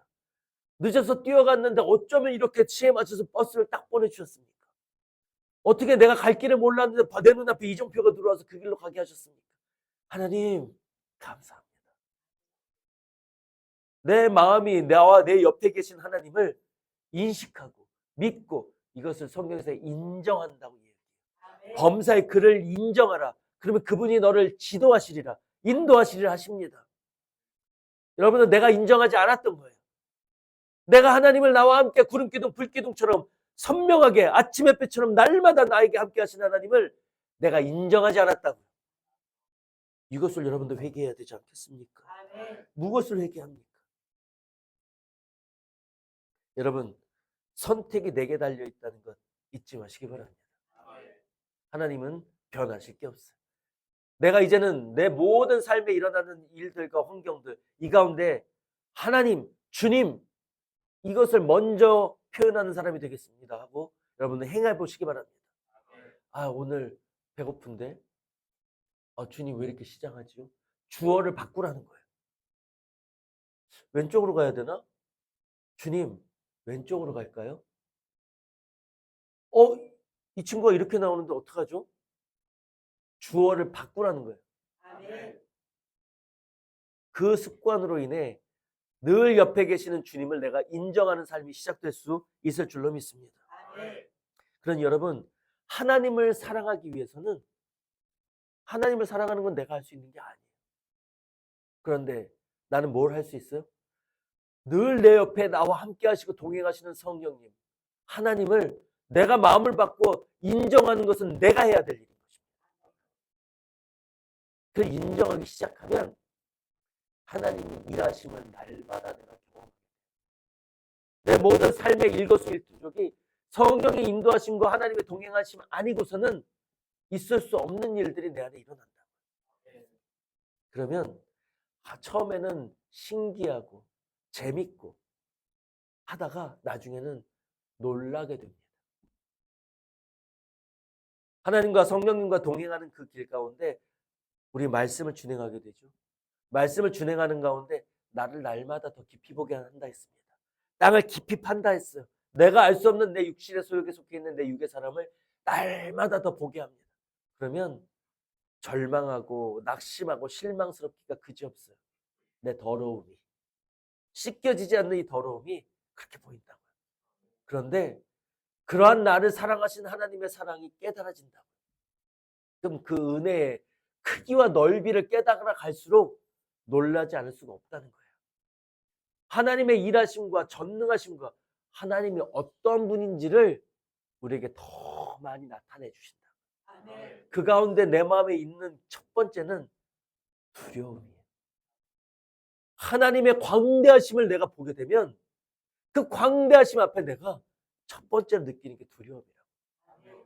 [SPEAKER 1] 늦어서 뛰어갔는데 어쩌면 이렇게 시에 맞춰서 버스를 딱 보내주셨습니까? 어떻게 내가 갈 길을 몰랐는데 내 눈앞에 이정표가 들어와서 그 길로 가게 하셨습니까? 하나님 감사합니다. 내 마음이 나와 내 옆에 계신 하나님을 인식하고 믿고 이것을 성경에서 인정한다고 얘기해요. 범사의 그를 인정하라. 그러면 그분이 너를 지도하시리라. 인도하시리라 하십니다. 여러분은 내가 인정하지 않았던 거예요. 내가 하나님을 나와 함께 구름기둥 불기둥처럼 선명하게 아침 햇빛처럼 날마다 나에게 함께 하신 하나님을 내가 인정하지 않았다고요. 이것을 여러분도 회개해야 되지 않겠습니까? 무엇을 회개합니까? 여러분 선택이 내게 달려있다는 것 잊지 마시기 바랍니다. 하나님은 변하실 게 없어요. 내가 이제는 내 모든 삶에 일어나는 일들과 환경들 이 가운데 하나님, 주님 이것을 먼저 표현하는 사람이 되겠습니다 하고 여러분들 행해 보시기 바랍니다. 아 오늘 배고픈데 주님 왜 이렇게 시장하지요? 주어를 바꾸라는 거예요. 왼쪽으로 가야 되나? 주님 왼쪽으로 갈까요? 이 친구가 이렇게 나오는데 어떡하죠? 주어를 바꾸라는 거예요. 그 습관으로 인해 늘 옆에 계시는 주님을 내가 인정하는 삶이 시작될 수 있을 줄로 믿습니다. 그러니 여러분 하나님을 사랑하기 위해서는 하나님을 사랑하는 건 내가 할 수 있는 게 아니에요. 그런데 나는 뭘 할 수 있어요? 늘 내 옆에 나와 함께 하시고 동행하시는 성령님 하나님을 내가 마음을 받고 인정하는 것은 내가 해야 될 일인 것입니다. 그 인정하기 시작하면 하나님이 일하심을 날마다 내가 경험합니다. 내 모든 삶의 일거수일투족이 성령의 인도하심과 하나님의 동행하심 아니고서는 있을 수 없는 일들이 내 안에 일어난다. 그러면 처음에는 신기하고 재밌고 하다가 나중에는 놀라게 됩니다. 하나님과 성령님과 동행하는 그 길 가운데 우리 말씀을 준행하게 되죠. 말씀을 준행하는 가운데 나를 날마다 더 깊이 보게 한다 했습니다. 땅을 깊이 판다 했어요. 내가 알 수 없는 내 육신의 소욕에 속해 있는 내 육의 사람을 날마다 더 보게 합니다. 그러면 절망하고 낙심하고 실망스럽기가 그지없어요. 내 더러움이 씻겨지지 않는 이 더러움이 그렇게 보인다고요. 그런데 그러한 나를 사랑하신 하나님의 사랑이 깨달아진다고요. 그럼 그 은혜의 크기와 넓이를 깨달아 갈수록 놀라지 않을 수가 없다는 거예요. 하나님의 일하심과 전능하심과 하나님이 어떤 분인지를 우리에게 더 많이 나타내 주신다. 그 가운데 내 마음에 있는 첫 번째는 두려움이에요. 하나님의 광대하심을 내가 보게 되면 그 광대하심 앞에 내가 첫 번째로 느끼는 게 두려움이라고.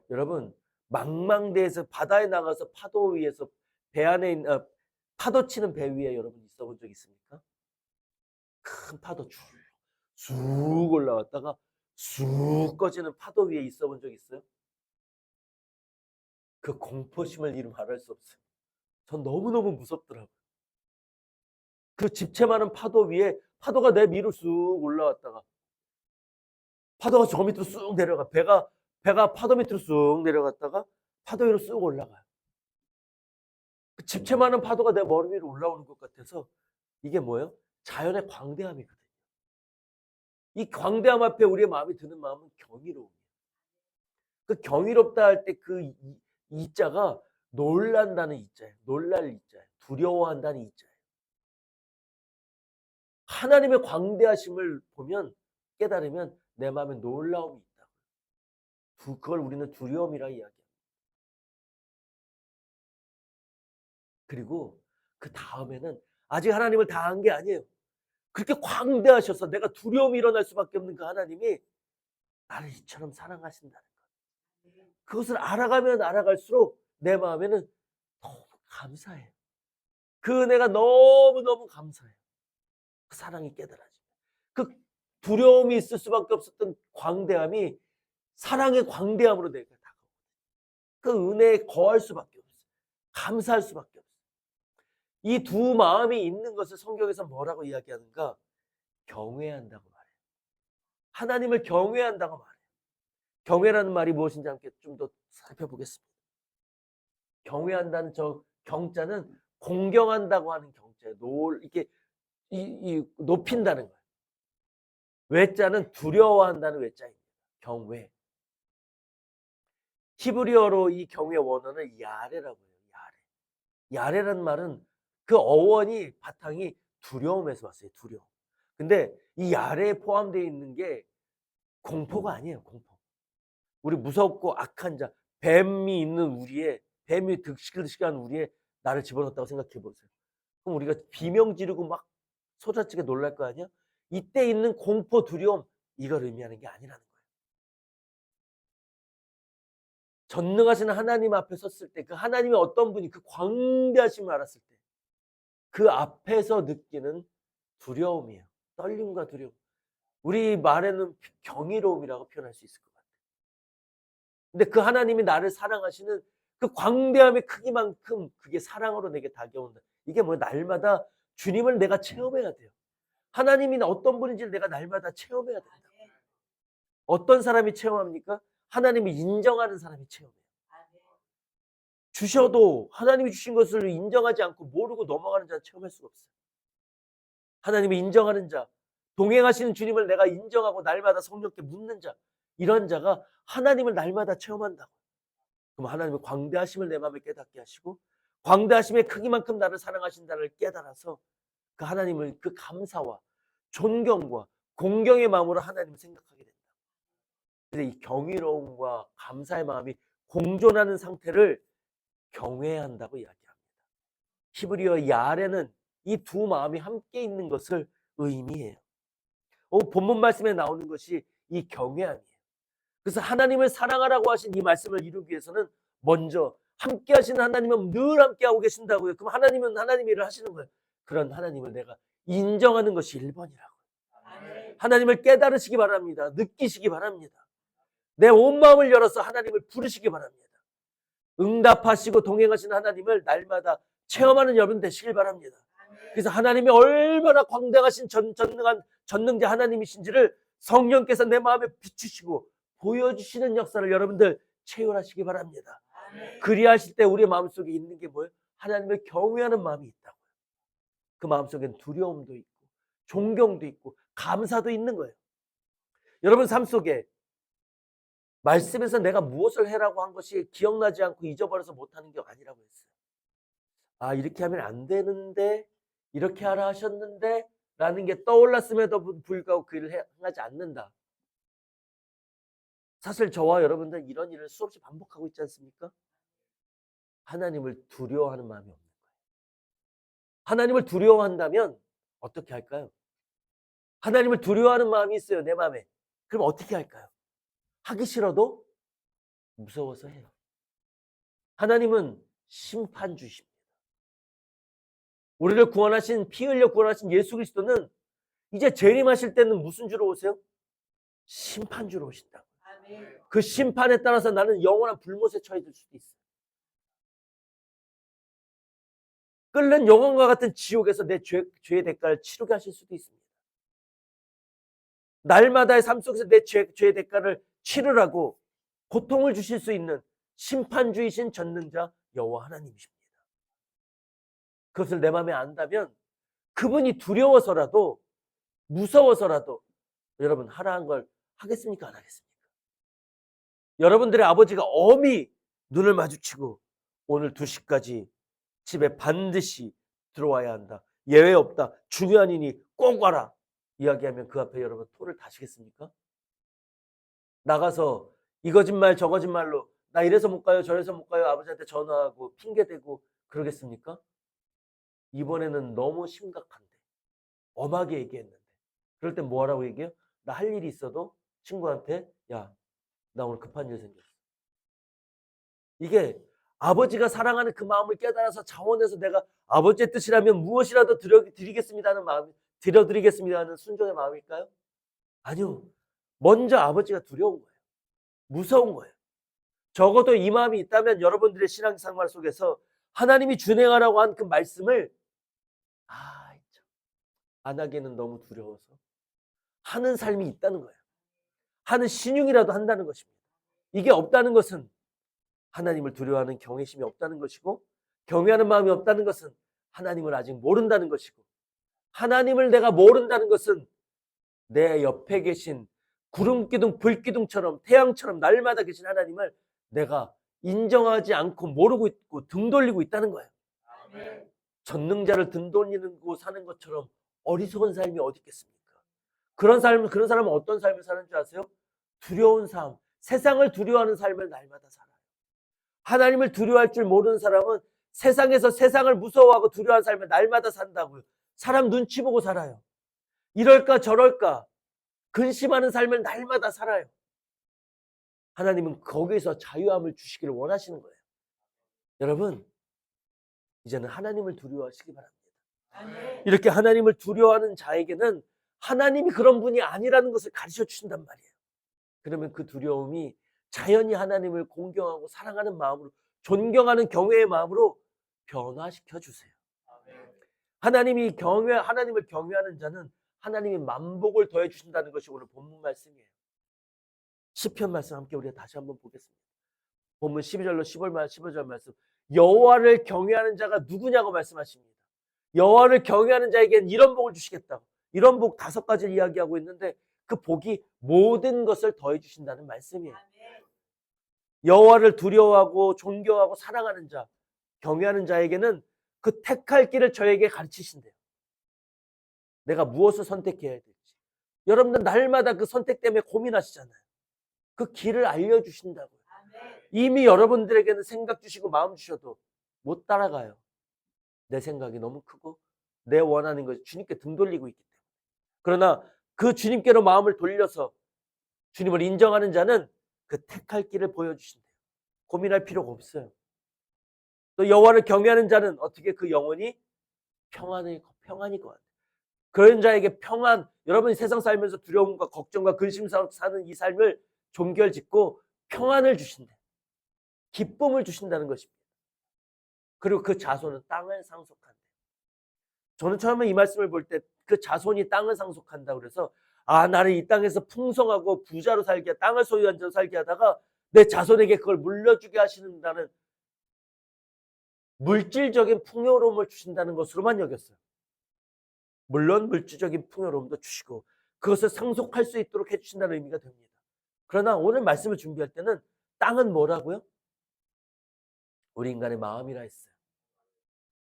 [SPEAKER 1] 여러분 망망대해에서 바다에 나가서 파도 위에서 배 안에 있는 파도 치는 배 위에 여러분 있어 본 적 있습니까? 큰 파도 쭉 올라왔다가 쑥 꺼지는 파도 위에 있어 본 적 있어요? 그 공포심을 이루 말할 수 없어요. 전 너무너무 무섭더라고요. 그 집채 많은 파도 위에 파도가 내 위로 쑥 올라왔다가 파도가 저 밑으로 쑥 내려가. 배가 파도 밑으로 쑥 내려갔다가 파도 위로 쑥 올라가요. 그 집채 많은 파도가 내 머리 위로 올라오는 것 같아서 이게 뭐예요? 자연의 광대함이거든요. 이 광대함 앞에 우리의 마음이 드는 마음은 경이로움이에요. 그 경이롭다 할 때 그 이자가 놀란다는 이자예요. 놀랄 이자예요. 두려워한다는 이자예요. 하나님의 광대하심을 보면 깨달으면 내 마음에 놀라움이 있다고요. 그걸 우리는 두려움이라 이야기합니다. 그리고 그 다음에는 아직 하나님을 다 안 게 아니에요. 그렇게 광대하셔서 내가 두려움이 일어날 수밖에 없는 그 하나님이 나를 이처럼 사랑하신다는 것. 그것을 알아가면 알아갈수록 내 마음에는 너무 감사해요. 그 은혜가 너무너무 감사해요. 그 사랑이 깨달아지면. 그 두려움이 있을 수밖에 없었던 광대함이 사랑의 광대함으로 내게 다가오고 그 은혜에 거할 수밖에 없어요. 감사할 수밖에 없어요. 이 두 마음이 있는 것을 성경에서 뭐라고 이야기하는가? 경외한다고 말해요. 하나님을 경외한다고 말해요. 경외라는 말이 무엇인지 함께 좀 더 살펴보겠습니다. 경외한다는 저 경자는 공경한다고 하는 경자예요. 이렇게 높인다는 거예요. 외자는 두려워한다는 외자입니다. 경외. 히브리어로 이 경외 원어는 야레라고 해요. 야레. 야레라는 말은 그 어원이 바탕이 두려움에서 왔어요. 두려움. 근데 이 야레에 포함되어 있는 게 공포가 아니에요. 공포. 우리 무섭고 악한 자, 뱀이 있는 우리의, 뱀이 득실득실한 우리의 나를 집어넣었다고 생각해 보세요. 그럼 우리가 비명 지르고 막 소자치게 놀랄 거 아니야? 이때 있는 공포, 두려움, 이걸 의미하는 게 아니라는 거예요. 전능하신 하나님 앞에 섰을 때 그 하나님이 어떤 분이 그 광대하심을 알았을 때 그 앞에서 느끼는 두려움이에요. 떨림과 두려움. 우리 말에는 경이로움이라고 표현할 수 있을 것 같아요. 근데 그 하나님이 나를 사랑하시는 그 광대함의 크기만큼 그게 사랑으로 내게 다가온다. 이게 뭐야? 날마다 주님을 내가 체험해야 돼요. 하나님이 어떤 분인지를 내가 날마다 체험해야 된다. 어떤 사람이 체험합니까? 하나님이 인정하는 사람이 체험해요. 주셔도 하나님이 주신 것을 인정하지 않고 모르고 넘어가는 자는 체험할 수가 없어요. 하나님이 인정하는 자, 동행하시는 주님을 내가 인정하고 날마다 성령께 묻는 자, 이런 자가 하나님을 날마다 체험한다고. 그럼 하나님의 광대하심을 내 마음에 깨닫게 하시고 광대하심의 크기만큼 나를 사랑하신다를 깨달아서 그 하나님을 그 감사와 존경과 공경의 마음으로 하나님을 생각하게 된다. 근데 이 경이로움과 감사의 마음이 공존하는 상태를 경외한다고 이야기합니다. 히브리어 야레는 이 두 마음이 함께 있는 것을 의미해요. 본문 말씀에 나오는 것이 이 경외함이에요. 그래서 하나님을 사랑하라고 하신 이 말씀을 이루기 위해서는 먼저 함께 하시는 하나님은 늘 함께하고 계신다고요. 그럼 하나님은 하나님 일을 하시는 거예요. 그런 하나님을 내가 인정하는 것이 1번이라고. 하나님을 깨달으시기 바랍니다. 느끼시기 바랍니다. 내 온 마음을 열어서 하나님을 부르시기 바랍니다. 응답하시고 동행하시는 하나님을 날마다 체험하는 여러분 되시길 바랍니다. 그래서 하나님이 얼마나 광대하신 전능한 전능자 하나님이신지를 성령께서 내 마음에 비추시고 보여주시는 역사를 여러분들 체험하시기 바랍니다. 그리하실 때 우리의 마음속에 있는 게 뭐예요? 하나님을 경외하는 마음이 있다고요. 그 마음속엔 두려움도 있고 존경도 있고 감사도 있는 거예요. 여러분 삶 속에 말씀에서 내가 무엇을 해라고 한 것이 기억나지 않고 잊어버려서 못하는 게 아니라고 했어요. 아, 이렇게 하면 안 되는데, 이렇게 하라 하셨는데 라는 게 떠올랐음에도 불구하고 그 일을 행하지 않는다. 사실 저와 여러분들 이런 일을 수없이 반복하고 있지 않습니까? 하나님을 두려워하는 마음이 없는 거예요. 하나님을 두려워한다면 어떻게 할까요? 하나님을 두려워하는 마음이 있어요, 내 마음에. 그럼 어떻게 할까요? 하기 싫어도 무서워서 해요. 하나님은 심판주십니다. 우리를 구원하신, 피 흘려 구원하신 예수 그리스도는 이제 재림하실 때는 무슨 주로 오세요? 심판주로 오신다. 그 심판에 따라서 나는 영원한 불못에 처해질 수도 있어요. 끓는 영혼과 같은 지옥에서 내 죄의 대가를 치르게 하실 수도 있습니다. 날마다의 삶 속에서 내 죄의 대가를 치르라고 고통을 주실 수 있는 심판주이신 전능자 여호와 하나님이십니다. 그것을 내 마음에 안다면 그분이 두려워서라도 무서워서라도 여러분 하라는 걸 하겠습니까? 안 하겠습니까? 여러분들의 아버지가 엄히 눈을 마주치고 오늘 2시까지 집에 반드시 들어와야 한다. 예외 없다. 중요한 일이 꼭 와라. 이야기하면 그 앞에 여러분 토를 다시겠습니까? 나가서 이 거짓말 저 거짓말로 나 이래서 못 가요 저래서 못 가요 아버지한테 전화하고 핑계대고 그러겠습니까? 이번에는 너무 심각한데 엄하게 얘기했는데 그럴 땐 뭐하라고 얘기해요? 나 할 일이 있어도 친구한테 야, 나 오늘 급한 일 생겼어. 이게 아버지가 사랑하는 그 마음을 깨달아서 자원해서 내가 아버지의 뜻이라면 무엇이라도 드리겠습니다는 마음, 드려드리겠습니다는 순종의 마음일까요? 아니요. 먼저 아버지가 두려운 거예요. 무서운 거예요. 적어도 이 마음이 있다면 여러분들의 신앙생활 속에서 하나님이 준행하라고 한 그 말씀을 참, 안 하기에는 너무 두려워서 하는 삶이 있다는 거예요. 하는 신용이라도 한다는 것입니다. 이게 없다는 것은 하나님을 두려워하는 경외심이 없다는 것이고 경외하는 마음이 없다는 것은 하나님을 아직 모른다는 것이고 하나님을 내가 모른다는 것은 내 옆에 계신 구름기둥 불기둥처럼 태양처럼 날마다 계신 하나님을 내가 인정하지 않고 모르고 있고 등 돌리고 있다는 거예요. 전능자를 등 돌리고 사는 것처럼 어리석은 삶이 어디 있겠습니까? 그런 사람은 어떤 삶을 사는 줄 아세요? 두려운 삶, 세상을 두려워하는 삶을 날마다 살아요. 하나님을 두려워할 줄 모르는 사람은 세상에서 세상을 무서워하고 두려워하는 삶을 날마다 산다고요. 사람 눈치 보고 살아요. 이럴까 저럴까 근심하는 삶을 날마다 살아요. 하나님은 거기서 자유함을 주시기를 원하시는 거예요. 여러분, 이제는 하나님을 두려워하시기 바랍니다. 이렇게 하나님을 두려워하는 자에게는 하나님이 그런 분이 아니라는 것을 가르쳐 주신단 말이에요. 그러면 그 두려움이 자연히 하나님을 공경하고 사랑하는 마음으로 존경하는 경외의 마음으로 변화시켜 주세요. 하나님을 경외하는 자는 하나님이 만복을 더해 주신다는 것이 오늘 본문 말씀이에요. 시편 말씀 함께 우리가 다시 한번 보겠습니다. 본문 12절로 15절 말씀. 여호와를 경외하는 자가 누구냐고 말씀하십니다. 여호와를 경외하는 자에게는 이런 복을 주시겠다고. 이런 복 5가지를 이야기하고 있는데 그 복이 모든 것을 더해 주신다는 말씀이에요. 여호와를 두려워하고 존경하고 사랑하는 자, 경외하는 자에게는 그 택할 길을 저에게 가르치신대요. 내가 무엇을 선택해야 될지. 여러분들 날마다 그 선택 때문에 고민하시잖아요. 그 길을 알려주신다고요. 이미 여러분들에게는 생각 주시고 마음 주셔도 못 따라가요. 내 생각이 너무 크고 내 원하는 것이 주님께 등 돌리고 있기 때문에. 그러나 그 주님께로 마음을 돌려서 주님을 인정하는 자는 그 택할 길을 보여주신대요. 고민할 필요가 없어요. 또 여호와를 경외하는 자는 어떻게 그 영혼이 평안일 것 같아요. 그런 자에게 평안, 여러분이 세상 살면서 두려움과 걱정과 근심 사는 이 삶을 종결짓고 평안을 주신대. 기쁨을 주신다는 것입니다. 그리고 그 자손은 땅을 상속한대. 저는 처음에 이 말씀을 볼 때 그 자손이 땅을 상속한다고 그래서 나를 이 땅에서 풍성하고 부자로 살게, 땅을 소유한 자로 살게 하다가 내 자손에게 그걸 물려주게 하시는다는 물질적인 풍요로움을 주신다는 것으로만 여겼어요. 물론 물질적인 풍요로움도 주시고 그것을 상속할 수 있도록 해주신다는 의미가 됩니다. 그러나 오늘 말씀을 준비할 때는 땅은 뭐라고요? 우리 인간의 마음이라 했어요.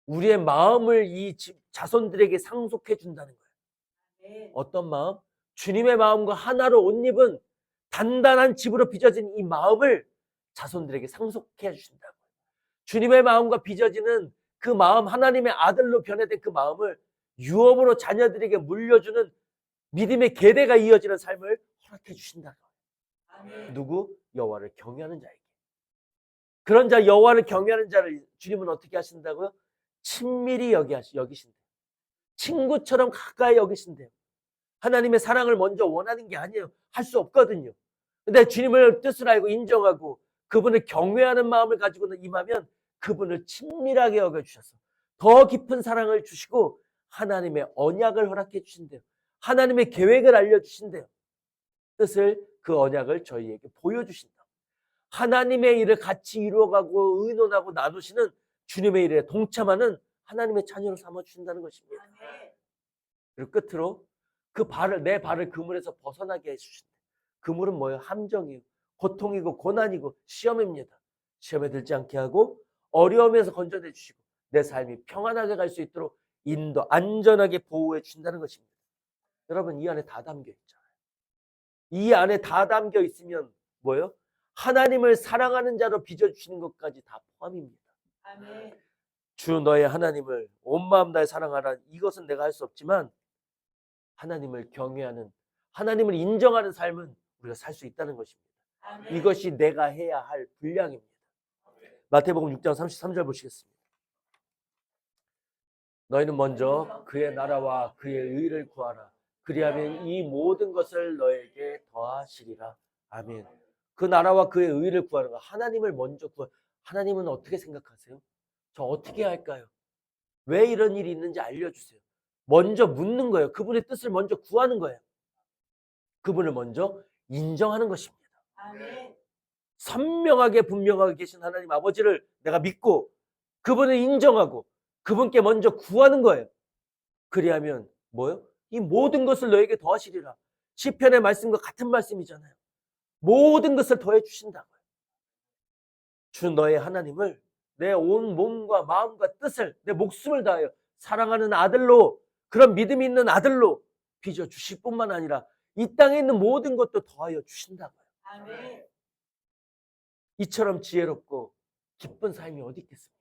[SPEAKER 1] 우리의 마음을 이 자손들에게 상속해 준다는 거예요. 어떤 마음? 주님의 마음과 하나로 옷 입은 단단한 집으로 빚어진 이 마음을 자손들에게 상속해 주신다고요. 주님의 마음과 빚어지는 그 마음, 하나님의 아들로 변해된 그 마음을 유업으로 자녀들에게 물려주는 믿음의 계대가 이어지는 삶을 허락해 주신다고요. 누구? 여호와를 경외하는 자에게. 그런 자, 여호와를 경외하는 자를 주님은 어떻게 하신다고요? 친밀히 여기신대요. 친구처럼 가까이 여기신대요. 하나님의 사랑을 먼저 원하는 게 아니에요. 할 수 없거든요. 근데 주님을 뜻을 알고 인정하고 그분을 경외하는 마음을 가지고는 임하면 그분을 친밀하게 여겨주셔서 더 깊은 사랑을 주시고 하나님의 언약을 허락해 주신대요. 하나님의 계획을 알려주신대요. 뜻을, 그 언약을 저희에게 보여주신다. 하나님의 일을 같이 이루어가고 의논하고 나누시는 주님의 일에 동참하는 하나님의 자녀로 삼아주신다는 것입니다. 그리고 끝으로 내 발을 그물에서 벗어나게 해주신다. 그물은 뭐예요? 함정이에요. 고통이고 고난이고 시험입니다. 시험에 들지 않게 하고 어려움에서 건져내 주시고 내 삶이 평안하게 갈 수 있도록 안전하게 보호해 주신다는 것입니다. 여러분, 이 안에 다 담겨 있잖아요. 이 안에 다 담겨 있으면 뭐예요? 하나님을 사랑하는 자로 빚어주시는 것까지 다 포함입니다. 주 너의 하나님을 온 마음 다해 사랑하라. 이것은 내가 할 수 없지만 하나님을 경외하는, 하나님을 인정하는 삶은 우리가 살 수 있다는 것입니다.
[SPEAKER 2] 아멘.
[SPEAKER 1] 이것이 내가 해야 할 분량입니다. 마태복음 6장 33절 보시겠습니다. 너희는 먼저 그의 나라와 그의 의를 구하라. 그리하면 이 모든 것을 너에게 더하시리라. 아멘. 그 나라와 그의 의를 구하는 거, 하나님을 먼저 구하. 하나님은 어떻게 생각하세요? 저 어떻게 할까요? 왜 이런 일이 있는지 알려주세요. 먼저 묻는 거예요. 그분의 뜻을 먼저 구하는 거예요. 그분을 먼저 인정하는 것입니다.
[SPEAKER 2] 아멘.
[SPEAKER 1] 선명하게 분명하게 계신 하나님 아버지를 내가 믿고 그분을 인정하고 그분께 먼저 구하는 거예요. 그리하면 뭐요? 이 모든 것을 너에게 더하시리라. 시편의 말씀과 같은 말씀이잖아요. 모든 것을 더해 주신다고요. 주 너의 하나님을 내 온 몸과 마음과 뜻을, 내 목숨을 다하여 사랑하는 아들로, 그런 믿음이 있는 아들로 빚어 주실 뿐만 아니라 이 땅에 있는 모든 것도 더하여 주신다고요.
[SPEAKER 2] 아멘.
[SPEAKER 1] 이처럼 지혜롭고 기쁜 삶이 어디 있겠습니까?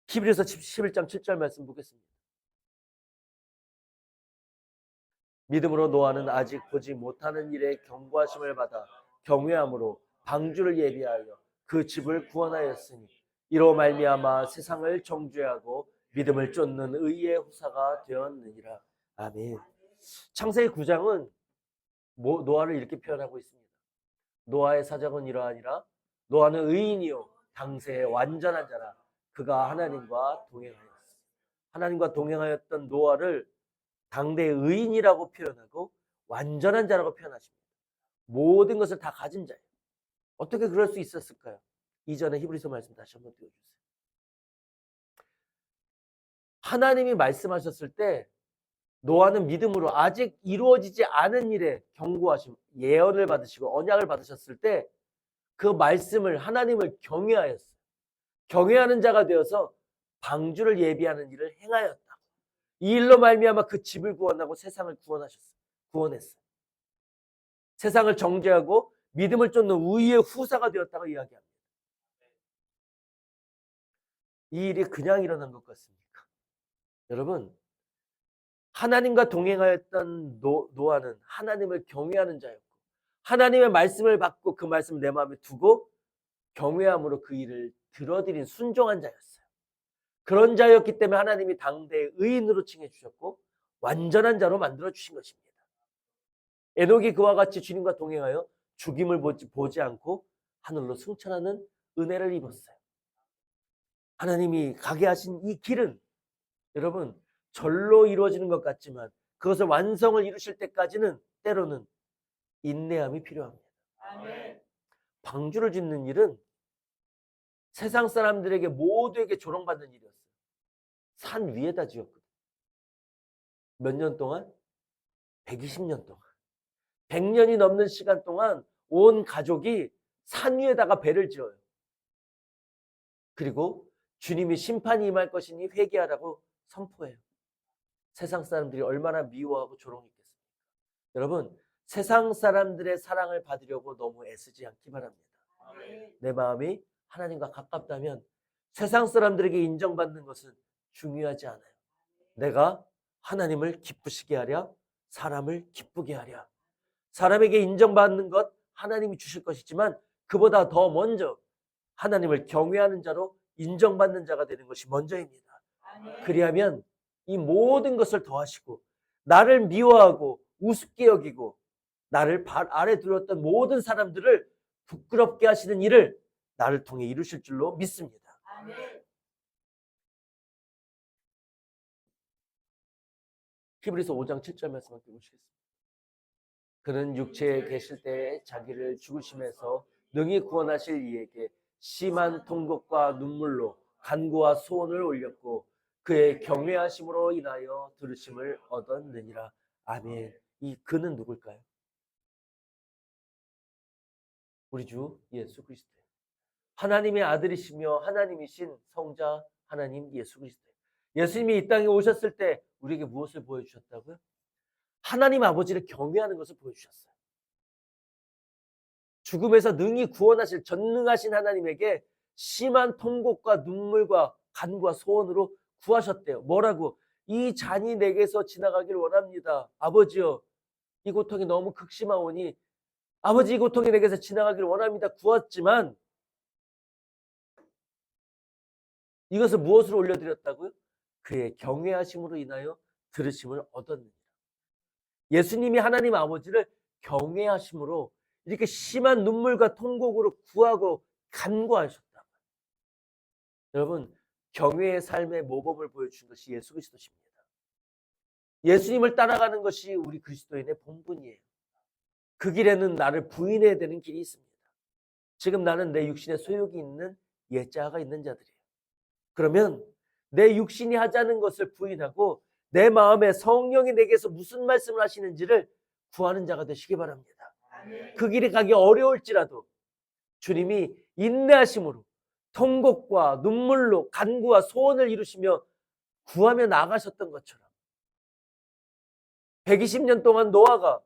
[SPEAKER 1] 히브리서 11장 7절 말씀 보겠습니다. 믿음으로 노아는 아직 보지 못하는 일에 경고하심을 받아 경외함으로 방주를 예비하여 그 집을 구원하였으니 이로 말미암아 세상을 정죄하고 믿음을 쫓는 의의 후사가 되었느니라. 아멘. 창세기 9장은 노아를 이렇게 표현하고 있습니다. 노아의 사정은 이러하니라. 노아는 의인이요 당세의 완전한 자라. 그가 하나님과 동행하였습니다. 하나님과 동행하였던 노아를 당대의 의인이라고 표현하고 완전한 자라고 표현하십니다. 모든 것을 다 가진 자예요. 어떻게 그럴 수 있었을까요? 이전에 히브리서 말씀 다시 한번 띄워주세요. 하나님이 말씀하셨을 때 노아는 믿음으로 아직 이루어지지 않은 일에 경고하심, 예언을 받으시고 언약을 받으셨을 때 그 말씀을, 하나님을 경외하였어요. 경외하는 자가 되어서 방주를 예비하는 일을 행하였다. 이 일로 말미암아 그 집을 구원하고 세상을 구원했어요. 세상을 정죄하고 믿음을 쫓는 의의 후사가 되었다고 이야기합니다. 이 일이 그냥 일어난 것 같습니까? 여러분, 하나님과 동행하였던 노아는 하나님을 경외하는 자였고 하나님의 말씀을 받고 그 말씀을 내 마음에 두고 경외함으로 그 일을 들어드린 순종한 자였어요. 그런 자였기 때문에 하나님이 당대의 의인으로 칭해 주셨고 완전한 자로 만들어 주신 것입니다. 에녹이 그와 같이 주님과 동행하여 죽임을 보지 않고 하늘로 승천하는 은혜를 입었어요. 하나님이 가게 하신 이 길은 여러분 절로 이루어지는 것 같지만 그것을 완성을 이루실 때까지는 때로는 인내함이 필요합니다.
[SPEAKER 2] 아멘.
[SPEAKER 1] 방주를 짓는 일은 세상 사람들에게 모두에게 조롱받는 일이었어요. 산 위에다 지었거든요. 몇 년 동안? 120년 동안. 100년이 넘는 시간 동안 온 가족이 산 위에다가 배를 지어요. 그리고 주님이 심판이 임할 것이니 회개하라고 선포해요. 세상 사람들이 얼마나 미워하고 조롱했겠습니까? 여러분, 세상 사람들의 사랑을 받으려고 너무 애쓰지 않기 바랍니다. 내 마음이 하나님과 가깝다면 세상 사람들에게 인정받는 것은 중요하지 않아요. 내가 하나님을 기쁘시게 하랴, 사람을 기쁘게 하랴. 사람에게 인정받는 것 하나님이 주실 것이지만 그보다 더 먼저 하나님을 경외하는 자로 인정받는 자가 되는 것이 먼저입니다. 그리하면 이 모든 것을 더하시고 나를 미워하고 우습게 여기고 나를 발 아래 두었던 모든 사람들을 부끄럽게 하시는 일을 나를 통해 이루실 줄로 믿습니다. 히브리서 5장 7절 말씀 함께 보시겠습니다. 그는 육체에 계실 때에 자기를 죽으심에서 능히 구원하실 이에게 심한 통곡과 눈물로 간구와 소원을 올렸고 그의 경외하심으로 인하여 들으심을 얻었느니라. 아멘. 이 그는 누굴까요? 우리 주 예수 그리스도예요. 하나님의 아들이시며 하나님이신 성자 하나님 예수 그리스도예요. 예수님이 이 땅에 오셨을 때 우리에게 무엇을 보여주셨다고요? 하나님 아버지를 경외하는 것을 보여주셨어요. 죽음에서 능히 구원하실 전능하신 하나님에게 심한 통곡과 눈물과 간과 소원으로 구하셨대요. 뭐라고? 이 잔이 내게서 지나가길 원합니다. 아버지요, 이 고통이 너무 극심하오니 아버지 이 고통이 내게서 지나가길 원합니다. 구했지만 이것을 무엇으로 올려드렸다고요? 그의 경외하심으로 인하여 들으심을 얻었느니라. 예수님이 하나님 아버지를 경외하심으로 이렇게 심한 눈물과 통곡으로 구하고 간구하셨다. 여러분, 경외의 삶의 모범을 보여준 것이 예수 그리스도십니다. 예수님을 따라가는 것이 우리 그리스도인의 본분이에요. 그 길에는 나를 부인해야 되는 길이 있습니다. 지금 나는 내 육신에 소욕이 있는 옛자아가 있는 자들이에요. 그러면 내 육신이 하자는 것을 부인하고 내 마음에 성령이 내게서 무슨 말씀을 하시는지를 구하는 자가 되시기 바랍니다. 그 길이 가기 어려울지라도 주님이 인내하심으로 통곡과 눈물로 간구와 소원을 이루시며 구하며 나아가셨던 것처럼 120년 동안 노아가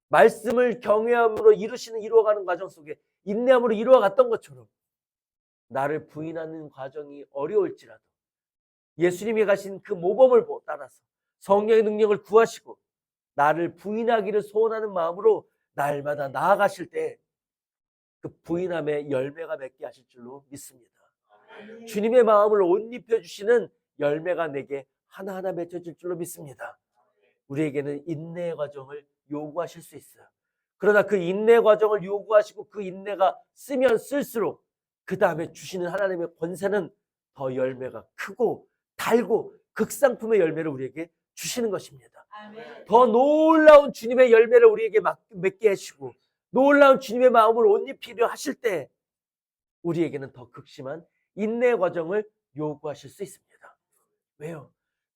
[SPEAKER 1] 말씀을 경외함으로 이루어가는 과정 속에 인내함으로 이루어갔던 것처럼 나를 부인하는 과정이 어려울지라도 예수님이 가신 그 모범을 따라서 성령의 능력을 구하시고 나를 부인하기를 소원하는 마음으로 날마다 나아가실 때 그 부인함의 열매가 맺게 하실 줄로 믿습니다. 주님의 마음을 옷 입혀주시는 열매가 내게 하나하나 맺혀질 줄로 믿습니다. 우리에게는 인내의 과정을 요구하실 수 있어요. 그러나 그 인내 과정을 요구하시고 그 인내가 쓰면 쓸수록 그 다음에 주시는 하나님의 권세는 더 열매가 크고 달고 극상품의 열매를 우리에게 주시는 것입니다. 더 놀라운 주님의 열매를 우리에게 맺게 하시고 놀라운 주님의 마음을 옷 입히려 하실 때 우리에게는 더 극심한 인내 과정을 요구하실 수 있습니다. 왜요?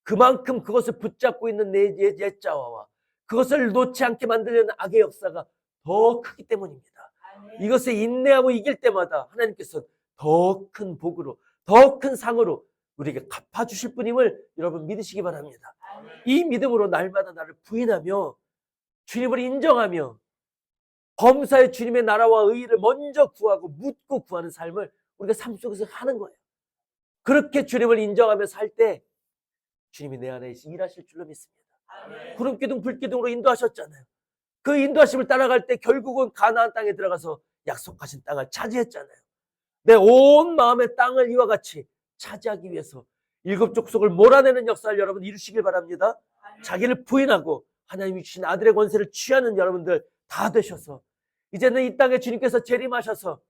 [SPEAKER 1] 그만큼 그것을 붙잡고 있는 내 옛자아와 그것을 놓지 않게 만들려는 악의 역사가 더 크기 때문입니다. 이것을 인내하고 이길 때마다 하나님께서 더 큰 복으로 더 큰 상으로 우리에게 갚아주실 분임을 여러분 믿으시기 바랍니다. 이 믿음으로 날마다 나를 부인하며 주님을 인정하며 범사의 주님의 나라와 의의를 먼저 구하고 묻고 구하는 삶을 우리가 삶 속에서 하는 거예요. 그렇게 주님을 인정하며 살 때 주님이 내 안에 일하실 줄로 믿습니다. 구름기둥 불기둥으로 인도하셨잖아요. 그 인도하심을 따라갈 때 결국은 가나안 땅에 들어가서 약속하신 땅을 차지했잖아요. 내 온 마음의 땅을 이와 같이 차지하기 위해서 7 족속을 몰아내는 역사를 여러분 이루시길 바랍니다. 자기를 부인하고 하나님이 주신 아들의 권세를 취하는 여러분들 다 되셔서 이제는 이 땅에 주님께서 재림하셔서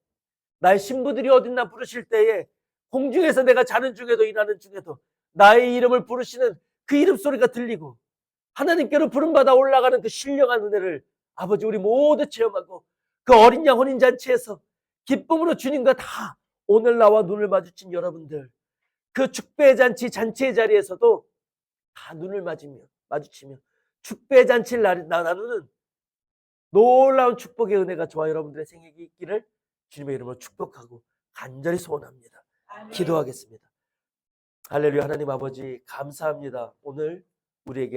[SPEAKER 1] 나의 신부들이 어딨나 부르실 때에 공중에서 내가 자는 중에도 일하는 중에도 나의 이름을 부르시는 그 이름 소리가 들리고 하나님께로 부름받아 올라가는 그 신령한 은혜를 아버지 우리 모두 체험하고 그 어린 양 혼인잔치에서 기쁨으로 주님과 다 오늘 나와 눈을 마주친 여러분들 그 축배의 잔치 잔치의 자리에서도 다 눈을 마주치며 축배의 잔치를 나누는 놀라운 축복의 은혜가 저와 여러분들의 생애에 있기를 주님의 이름으로 축복하고 간절히 소원합니다. 기도하겠습니다. 할렐루야. 하나님 아버지 감사합니다. 오늘 우리에게